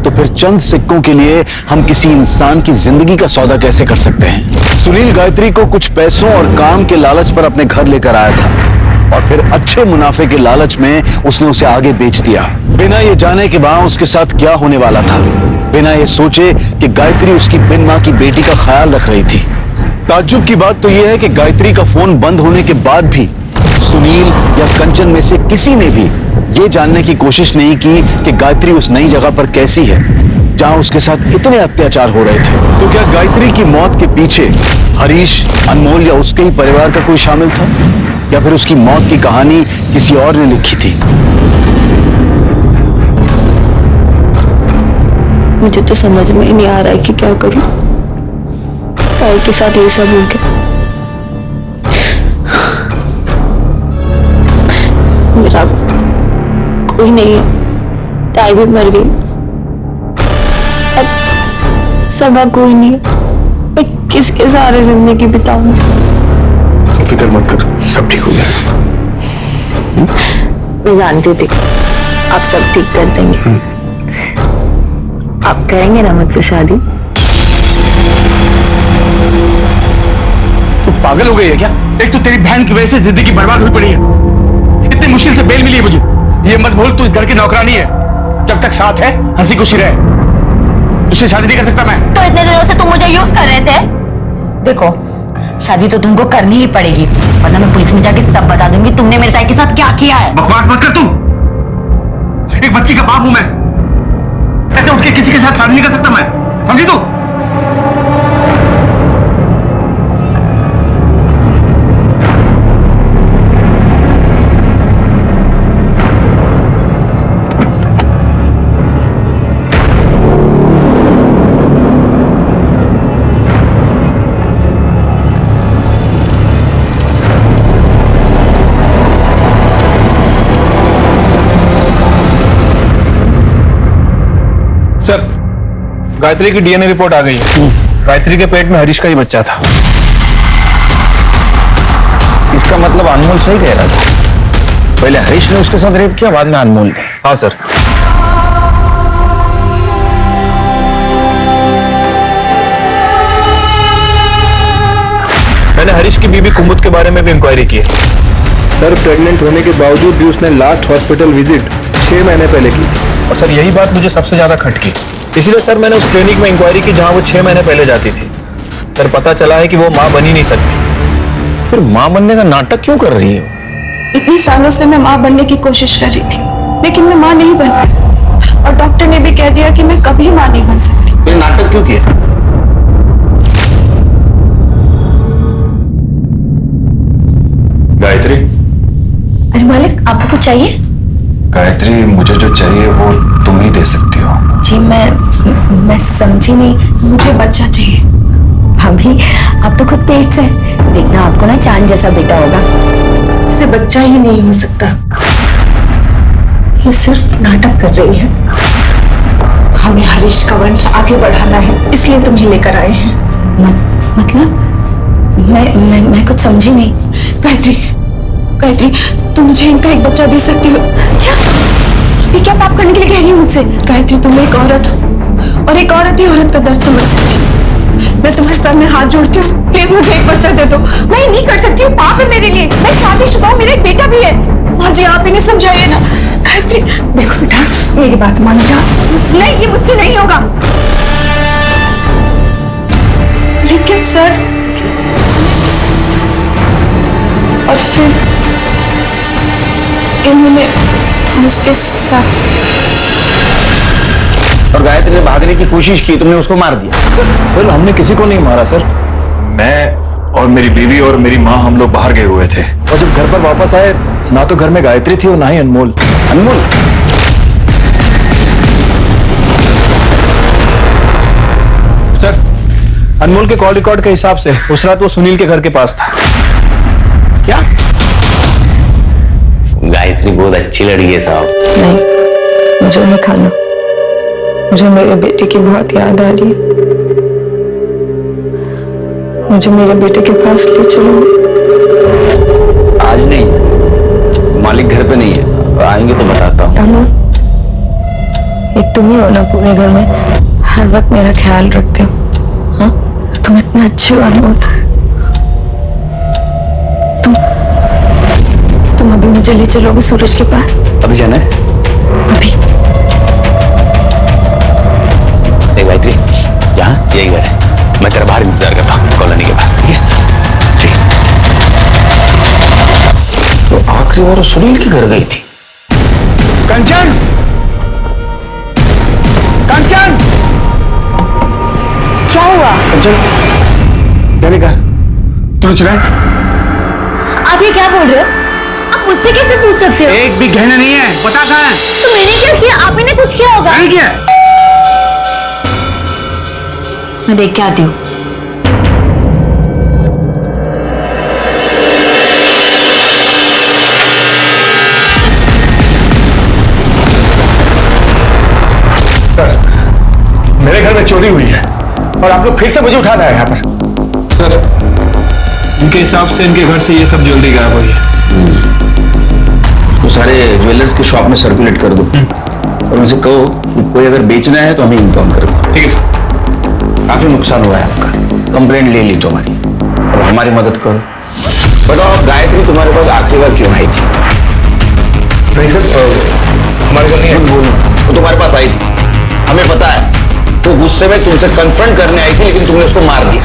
तो फिर चंद सिक्कों के लिए हम किसी इंसान की जिंदगी का सौदा कैसे कर सकते हैं? सुनील गायत्री को कुछ पैसों और काम के लालच पर अपने घर लेकर आया था और फिर अच्छे मुनाफे के लालच में उसने उसे आगे बेच दिया, बिना ये जाने कि वहां उसके साथ क्या होने वाला था, बिना ये सोचे कि गायत्री उसकी बिन मां की बेटी का ख्याल रख रही थी। ताज्जुब की बात तो यह है कि गायत्री का फोन बंद होने के बाद भी सुनील या कंचन में से किसी ने भी ये जानने की कोशिश नहीं की कि गायत्री उस नई जगह पर कैसी है जहां उसके साथ इतने अत्याचार हो रहे थे। तो क्या गायत्री की मौत के पीछे हरीश, अनमोल या उसके ही परिवार का कोई शामिल था, या फिर उसकी मौत की कहानी किसी और ने लिखी थी? मुझे तो समझ में ही नहीं आ रहा है कि क्या करूं। ताई के साथ ये सब हो गया। मेरा कोई नहीं है, ताई भी मर गई, अब सगा कोई नहीं है। मैं किसके सहारे जिंदगी बिताऊं? फिक्र मत कर, सब ठीक हो जाएगा। मैं जानती थी आप सब ठीक कर देंगे। आप करेंगे ना मुझसे शादी? तू पागल हो गई है क्या? एक तो तेरी बहन की वजह से जिंदगी बर्बाद हुई पड़ी है, इतनी मुश्किल से बेल मिली है मुझे। ये मत भूल तू इस घर की नौकरानी है, जब तक साथ है हंसी खुशी रहे। तुझसे शादी नहीं कर सकता मैं। तो इतने दिनों से तुम मुझे यूज कर रहे थे। देखो शादी तो तुमको करनी ही पड़ेगी, वरना मैं पुलिस में जाके सब बता दूंगी तुमने मेरे ताई के साथ क्या किया है। बकवास मत कर तू, एक बच्ची का बाप हूं मैं, ऐसे उठ के किसी के साथ शादी नहीं कर सकता मैं, समझी तू? सर गायत्री की डीएनए रिपोर्ट आ गई है। गायत्री के पेट में हरीश का ही बच्चा था। इसका मतलब अनमोल सही कह रहा था, पहले हरीश ने उसके साथ रेप किया, बाद में अनमोल ने। हाँ सर। मैंने हरीश की बीबी कुमुद के बारे में भी इंक्वायरी की है। सर प्रेग्नेंट होने के बावजूद भी उसने लास्ट हॉस्पिटल विजिट 6 महीने पहले की, और सर यही बात मुझे सबसे ज्यादा खटकी, इसलिए सर मैंने उस क्लिनिक में इंक्वायरी की जहां वो 6 महीने पहले जाती थी। सर पता चला है कि वो मां बन ही नहीं सकती। फिर मां बनने का नाटक क्यों कर रही हो? इतनी सालों से मैं मां बनने की कोशिश कर रही थी, लेकिन मैं मां नहीं बन पाई। और डॉक्टर ने भी कह कह दिया कि मैं कभी मां नहीं बन सकती। फिर नाटक क्यों किया? गायत्री, अरे मालिक, आपको कुछ चाहिए? गायत्री मुझे जो चाहिए वो तुम ही दे सकती हो। जी मैं समझी नहीं। मुझे बच्चा चाहिए। भाभी, आप तो खुद पेट से हैं। देखना आपको ना चांद जैसा बेटा होगा। इसे बच्चा ही नहीं हो सकता। ये सिर्फ नाटक कर रही है। हमें हरीश का वंश आगे बढ़ाना है, इसलिए तुम्हें लेकर आए हैं। मतलब मैं कुछ समझी नहीं। गायत्री, गायत्री, तुम मुझे इनका एक बच्चा दे सकती हो? ये क्या पाप करने के लिए कह रही हो मुझसे? गायत्री, तुम एक औरत हो और एक औरत ही औरत का दर्द समझ सकती है। मैं तुम्हारे सामने हाथ जोड़ती हूँ, प्लीज मुझे एक बच्चा दे दो। मैं नहीं कर सकती हूँ, पाप है मेरे लिए। मैं शादीशुदा हूँ, मेरा एक बेटा भी है। माँ जी, आप इन्हें समझाइए ना। गायत्री, देखो बेटा, मेरी बात मान जा। नहीं, ये मुझसे नहीं होगा। लेकिन सर, और फिर इन्होंने उसके साथ। और गायत्री ने भागने की कोशिश की, तुमने उसको मार दिया। सर हमने किसी को नहीं मारा सर। मैं और मेरी बीवी और मेरी माँ, हम लोग बाहर गए हुए थे और जब घर पर वापस आए ना तो घर में गायत्री थी और ना ही अनमोल। अनमोल? सर अनमोल के कॉल रिकॉर्ड के हिसाब से उस रात वो सुनील के घर के पास था। क्या? गायत्री बहुत अच्छी लड़की है साहब। नहीं, मुझे न खा लो। मुझे मेरे बेटे की बहुत याद आ रही है। मुझे मेरे बेटे के पास ले चलोगे? आज नहीं, मालिक घर पे नहीं है, आएंगे तो बताता हूँ। अनमोल, एक तुम ही हो ना पूरे घर में हर वक्त मेरा ख्याल रखते हो? हाँ, तुम इतना अच्छे हो अनमोल। तुम अभी मुझे ले चलोगे सूरज के पास? अभी जाना है? अभी? गायत्री, यहाँ यही घर है। मैं तेरा बाहर इंतजार करता हूँ कॉलोनी के बाहर, ठीक है? तो आखिरी बार सुनील के घर गई थी। कंचन, कंचन, क्या हुआ? कंचन, क्या कहा? तू चला? आप ये क्या बोल रहे हो? आप मुझसे कैसे पूछ सकते हो? एक भी गहना नहीं है, पता कहाँ है? तो मैंने क्या किया? आप ने कुछ किया होगा। मैंने किया? मैं देख के आती हूँ। सर, मेरे घर में चोरी हुई है और आप लोग फिर से मुझे उठाना है यहाँ पर। सर इनके हिसाब से इनके घर से ये सब ज्वेलरी गायब हुई है। तो सारे ज्वेलर्स की शॉप में सर्कुलेट कर दो और उनसे कहो कि कोई अगर बेचना है तो हमें इन्फॉर्म कर दो। ठीक है सर। काफी नुकसान हुआ है आपका, कंप्लेंट ले ली तुम्हारी, और हमारी मदद करो। बताओ गायत्री तुम्हारे पास आखिरी बार क्यों आई थी? नहीं सर, हमारे घर नहीं है। बोलो, वो तुम्हारे पास आई थी, हमें पता है। वो गुस्से में तुमसे कन्फ्रंट करने आई थी, लेकिन तुमने उसको मार दिया।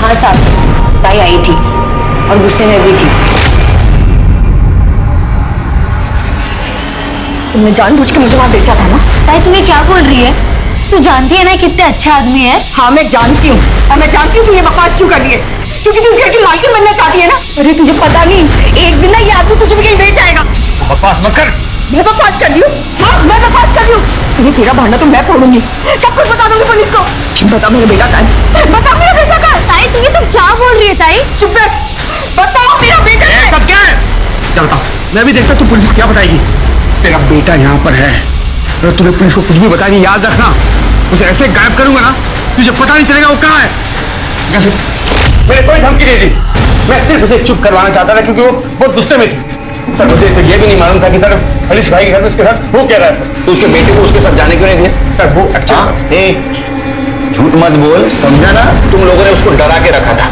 हाँ साहब, ताई आई थी और गुस्से में भी थी। तुमने जानबूझ के मुझे वहां बेचा था ना? ताई तुम्हें क्या बोल रही है? तू जानती है ना कितने अच्छा आदमी है। हाँ मैं जानती हूँ, और मैं जानती हूँ तू ये बकवास क्यों कर रही है, क्योंकि तू इस घर की मालकिन बनना चाहती है ना। अरे तुझे पता नहीं, एक दिन ना ये आदमी तुझे भी कहीं ले जाएगा। बकवास मत कर। मैं बकवास कर रही हूँ? हाँ मैं बकवास कर रही हूँ। ये तेरा भांडा तो मैं फोड़ूंगी, सब कुछ बता दूंगी पुलिस को। बता मेरा बेटा कहाँ है? बता मेरा बेटा कहाँ है? ताई तुम ये सब क्या बोल रही है ताई? चुप कर, बताओ मेरा बेटा कहाँ है? सब क्या है? क्या बताओ? मैं भी देखता तू पुलिस को क्या बताएगी। तेरा बेटा यहाँ पर है, अगर तूने पुलिस को कुछ भी बताया याद रखना, उसे ऐसे गायब करूंगा ना तुझे पता नहीं चलेगा वो कहाँ है। मैंने कोई धमकी नहीं दी, मैं सिर्फ उसे चुप करवाना चाहता था क्योंकि वो बहुत गुस्से में थी। सर मुझे तो ये भी नहीं मालूम था कि सर हरीश भाई के घर में उसके साथ वो कह रहा है। सर तो उसके बेटे को उसके साथ जाने क्यों नहीं दिया? सर वो एक्चुअली झूठ मत बोल, समझा ना? तुम लोगों ने उसको डरा के रखा था।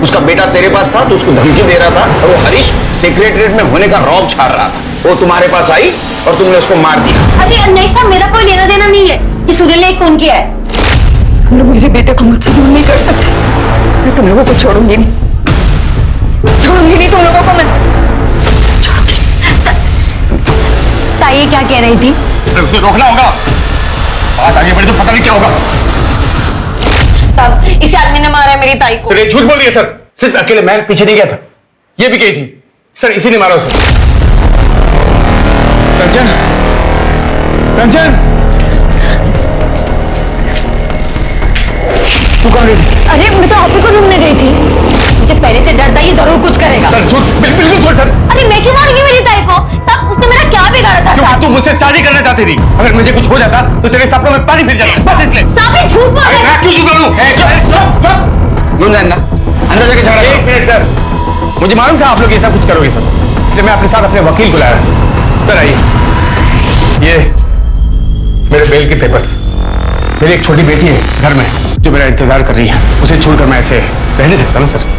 उसका बेटा तेरे पास था तो उसको धमकी दे रहा था, और वो हरीश सेक्रेटरीट में होने का रौब छाड़ रहा था। वो तुम्हारे पास आई और तुमने उसको मार दिया। अरे नहीं साहब, मेरा कोई लेना देना नहीं है कि सुनील ने एक फोन किया है। तुम लोग मेरे बेटे को मुझसे दूर नहीं कर सकते। मैं तुम लोगों को छोड़ूंगी नहीं, छोड़ूंगी नहीं तुम लोगों को मैं। ताई ये क्या कह रही थी? उसे रोकना होगा। बात आगे बढ़ी तो पता नहीं क्या होगा। साहब, इस आदमी ने मारा है मेरी ताई को। सर ये झूठ बोल रही है सर, सिर्फ अकेले मैं पीछे नहीं गया था, ये भी गई थी सर, इसी ने मारा उसे। कंचन, कंचन, तू कहाँ गई थी? अरे मैं तो आप ही को ढूंढने गई थी, मुझे पहले से डर था ये जरूर कुछ करेगा। सर झूठ, बिल्कुल झूठ सर। अरे मैं क्यों मारूंगी मेरी ताई को? साहब उसने मेरा क्या बिगाड़ा था? क्योंकि तू मुझसे शादी करना चाहती थी, अगर मुझे कुछ हो जाता तो तेरे सपनों में पानी फिर जाता, बस इसलिए। साहब ये झूठ बोल रहे हैं। मैं क्यों झूठ बोलूं? क्यों जानना? अंदर जाके झगड़ा। एक मिनट सर, मुझे मालूम था आप लोग ऐसा कुछ करोगे सर, इसलिए मैं अपने साथ अपने वकील को लाया। सर आइए, ये मेरे बेल के पेपर्स। मेरी एक छोटी बेटी है घर में जो मेरा इंतजार कर रही है, उसे छोड़कर मैं ऐसे रह नहीं सकता ना सर।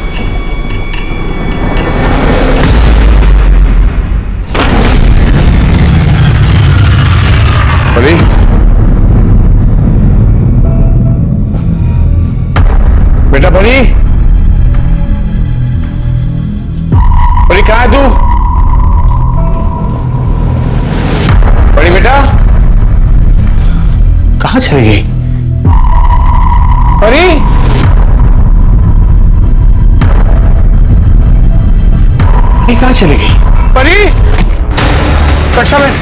परी, बेटा परी, परी कहाँ है तू? परी बेटा कहाँ चली गई? परी, परी कहाँ चली गई? परी, रक्षा बहन,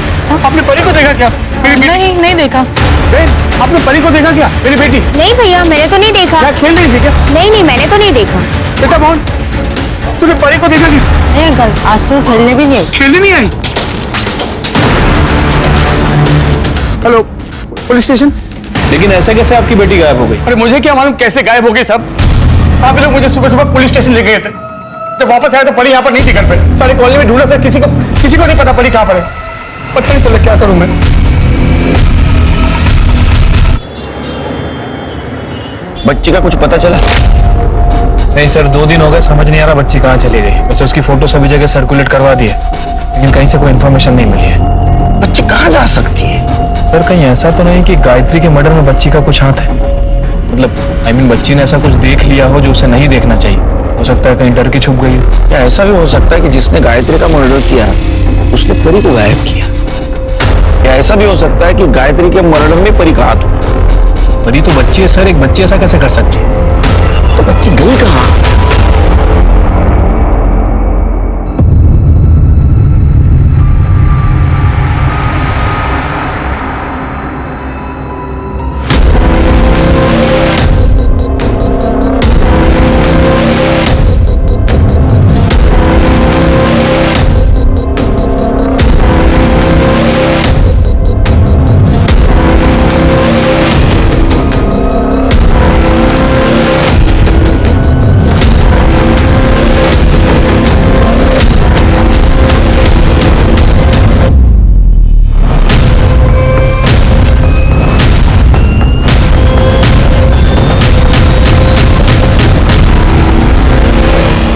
आपने परी को देखा क्या? नहीं देखा। बहन, आपने परी को देखा क्या? मेरी बेटी। नहीं भैया, मैंने तो नहीं देखा। क्या खेल रही थी क्या? नहीं मैंने तो नहीं देखा। बेटा मोहन, तूने परी को देखा क्या? नहीं अंकल, आज तो खेलने भी नहीं आई। खेलने नहीं आई? Hello, police station. लेकिन ऐसा कैसे आपकी बेटी गायब हो गई? अरे मुझे क्या मालूम कैसे गायब हो गई सब। आप लोग मुझे सुबह सुबह पुलिस स्टेशन लेके गए थे, जब वापस आया तो परी यहाँ पर नहीं थी घर पे। सारी कॉलोनी में ढूंढा सर, किसी को नहीं पता परी कहाँ पर है। पता नहीं चला क्या करूं मैं। बच्ची का कुछ पता चला? नहीं सर, 2 दिन हो गए, समझ नहीं आ रहा बच्ची कहाँ चली गई। वैसे उसकी फोटो सभी जगह सर्कुलेट करवा दी है, लेकिन कहीं से कोई इन्फॉर्मेशन नहीं मिली है। बच्ची कहाँ जा सकती है? सर कहीं ऐसा तो नहीं कि गायत्री के मर्डर में बच्ची का कुछ हाथ है? मतलब बच्ची ने ऐसा कुछ देख लिया हो जो उसे नहीं देखना चाहिए। हो सकता है कहीं डर के छुप गई हो। या ऐसा भी हो सकता है कि जिसने गायत्री का मर्डर किया उसने परी को गायब किया। या ऐसा भी हो सकता है कि गायत्री के मर्डर में परी का हाथ हो। परी तो बच्ची है सर, एक बच्ची ऐसा कैसे कर सकती है? तो बच्ची गई कहाँ?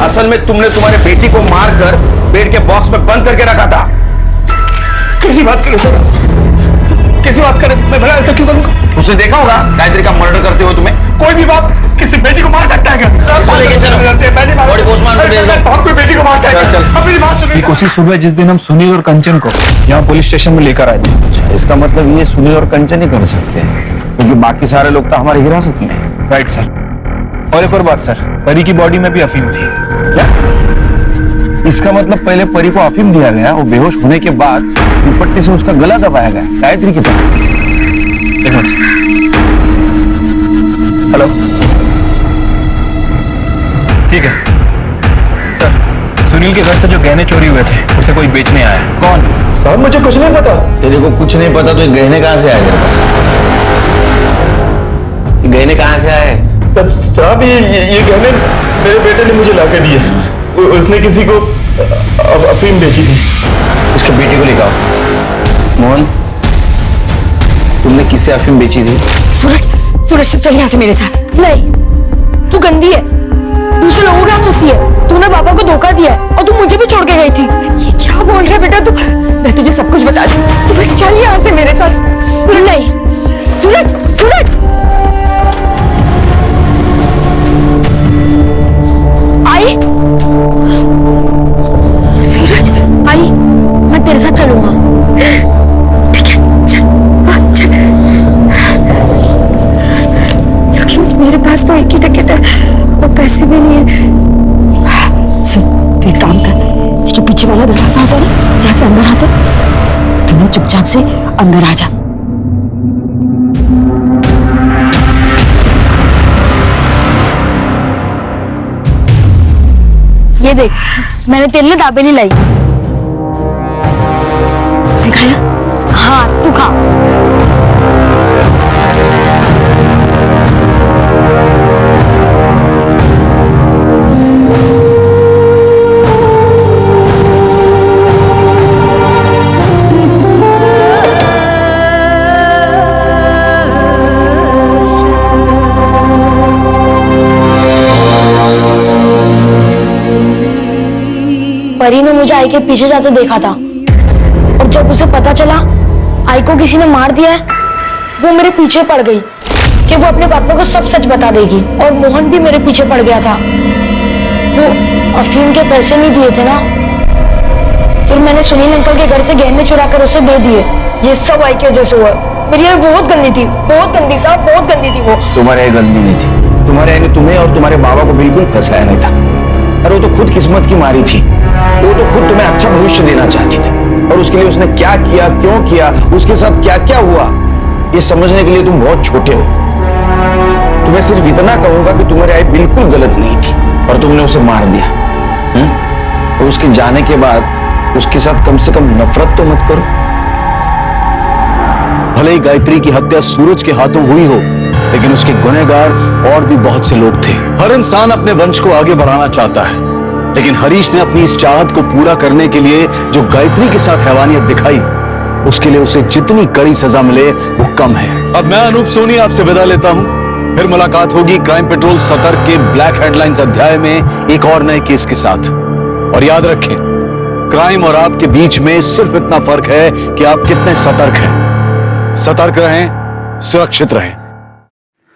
असल में तुमने तुम्हारे बेटी को मारकर बेड के बॉक्स में बंद करके रखा था। कैसी बात करे सर, कैसी बात करे? मैं भला ऐसा क्यों करूंगा? उसने देखा होगा गायत्री का मर्डर करते हुए तुम्हें। कोई भी बाप किसी बेटी को मार सकता है क्या? कोई बेटी को मारता है? अपनी बात सुनिए। उसी सुबह जिस दिन हम सुनील और कंचन को यहाँ पुलिस स्टेशन में लेकर आए थे। इसका मतलब ये सुनील और कंचन ही कर सकते हैं, क्योंकि बाकी सारे लोग तो हमारी हिरासत में हैं। Right sir. और एक और बात सर, परी की बॉडी में भी अफीम थी। क्या? इसका मतलब पहले परी को अफीम दिया गया, वो बेहोश होने के बाद दुपट्टे से उसका गला दबाया गया गायत्री की तरह। हेलो, ठीक है सर। सुनील के घर से जो गहने चोरी हुए थे उसे कोई बेचने आया। कौन? साहब मुझे कुछ नहीं पता। तेरे को कुछ नहीं पता तो ये गहने कहाँ से आए तेरे पास? गहने कहाँ से आए? साहब ये गहने मेरे बेटे ने मुझे लाके दिए। उसने किसी को अफीम बेची थी। उसके बेटे को लेकर आओ। मोहन, तुमने किसे अफीम बेची थी? सूरज चल यहाँ से मेरे साथ। नहीं, तू गंदी है, दूसरे लोगों के हाथ सोचती है। तूने पापा को धोखा दिया है और तू मुझे भी छोड़ के गई थी। ये क्या बोल रहा है बेटा तू? मैं तुझे सब कुछ बता दूं, तू बस चल यहाँ से मेरे साथ। नहीं, सूरज आई, सूरज आई, मैं तेरे साथ चलूंगा। ठीक है, चल। से भी नहीं है। सुन, तू एक काम कर, ये जो पीछे वाला दरवाजा होता है ना, जहाँ से अंदर आते, तू ना चुपचाप से अंदर आ जा। ये देख, मैंने तेरे लिए दाबेली लाई। खाया? हाँ, तू खा। परी ने मुझे आई के पीछे जाते देखा था और जब उसे पता चला आई को किसी ने मार दिया है, वो मेरे पीछे पड़ गई कि वो अपने पापा को सब सच बता देगी। और मोहन भी मेरे पीछे पड़ गया था, वो अफीम के पैसे नहीं दिए थे ना, फिर मैंने सुनील अंकल के घर से गहने चुरा कर उसे दे दिए। ये सब आई की वजह से हुआ। मेरी यार बहुत गंदी थी, बहुत गंदी साहब, बहुत गंदी थी वो। तुम्हारे ये गंदी नहीं थी, तुम्हारे यानी तुम्हें और तुम्हारे बाबा को बिल्कुल फंसाया नहीं था। अरे वो तो खुद किस्मत की मारी थी, वो तो खुद तुम्हें अच्छा भविष्य देना चाहती थी, और उसके लिए उसने क्या किया, क्यों किया, उसके साथ क्या क्या हुआ, ये समझने के लिए तुम बहुत छोटे हो। तुम्हें सिर्फ इतना कहूंगा कि तुम्हारी आई बिल्कुल गलत नहीं थी और तुमने उसे मार दिया। और उसके जाने के बाद उसके साथ कम से कम नफरत तो मत करो। भले ही गायत्री की हत्या सूरज के हाथों हुई हो, लेकिन उसके गुनहगार और भी बहुत से लोग थे। हर इंसान अपने वंश को आगे बढ़ाना चाहता है, लेकिन हरीश ने अपनी इस चाहत को पूरा करने के लिए जो गायत्री के साथ हैवानियत दिखाई, उसके लिए उसे जितनी कड़ी सजा मिले वो कम है। अब मैं अनूप सोनी आपसे विदा लेता हूं। फिर मुलाकात होगी क्राइम पेट्रोल सतर्क के ब्लैक हेडलाइंस अध्याय में एक और नए केस के साथ। और याद रखें, क्राइम और आपके बीच में सिर्फ इतना फर्क है कि आप कितने सतर्क हैं। सतर्क रहें, सुरक्षित रहें।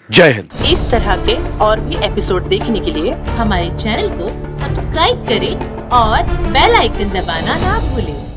जय हिंद। इस तरह के और भी एपिसोड देखने के लिए हमारे चैनल को सब्सक्राइब करें और बेल आइकन दबाना ना भूलें।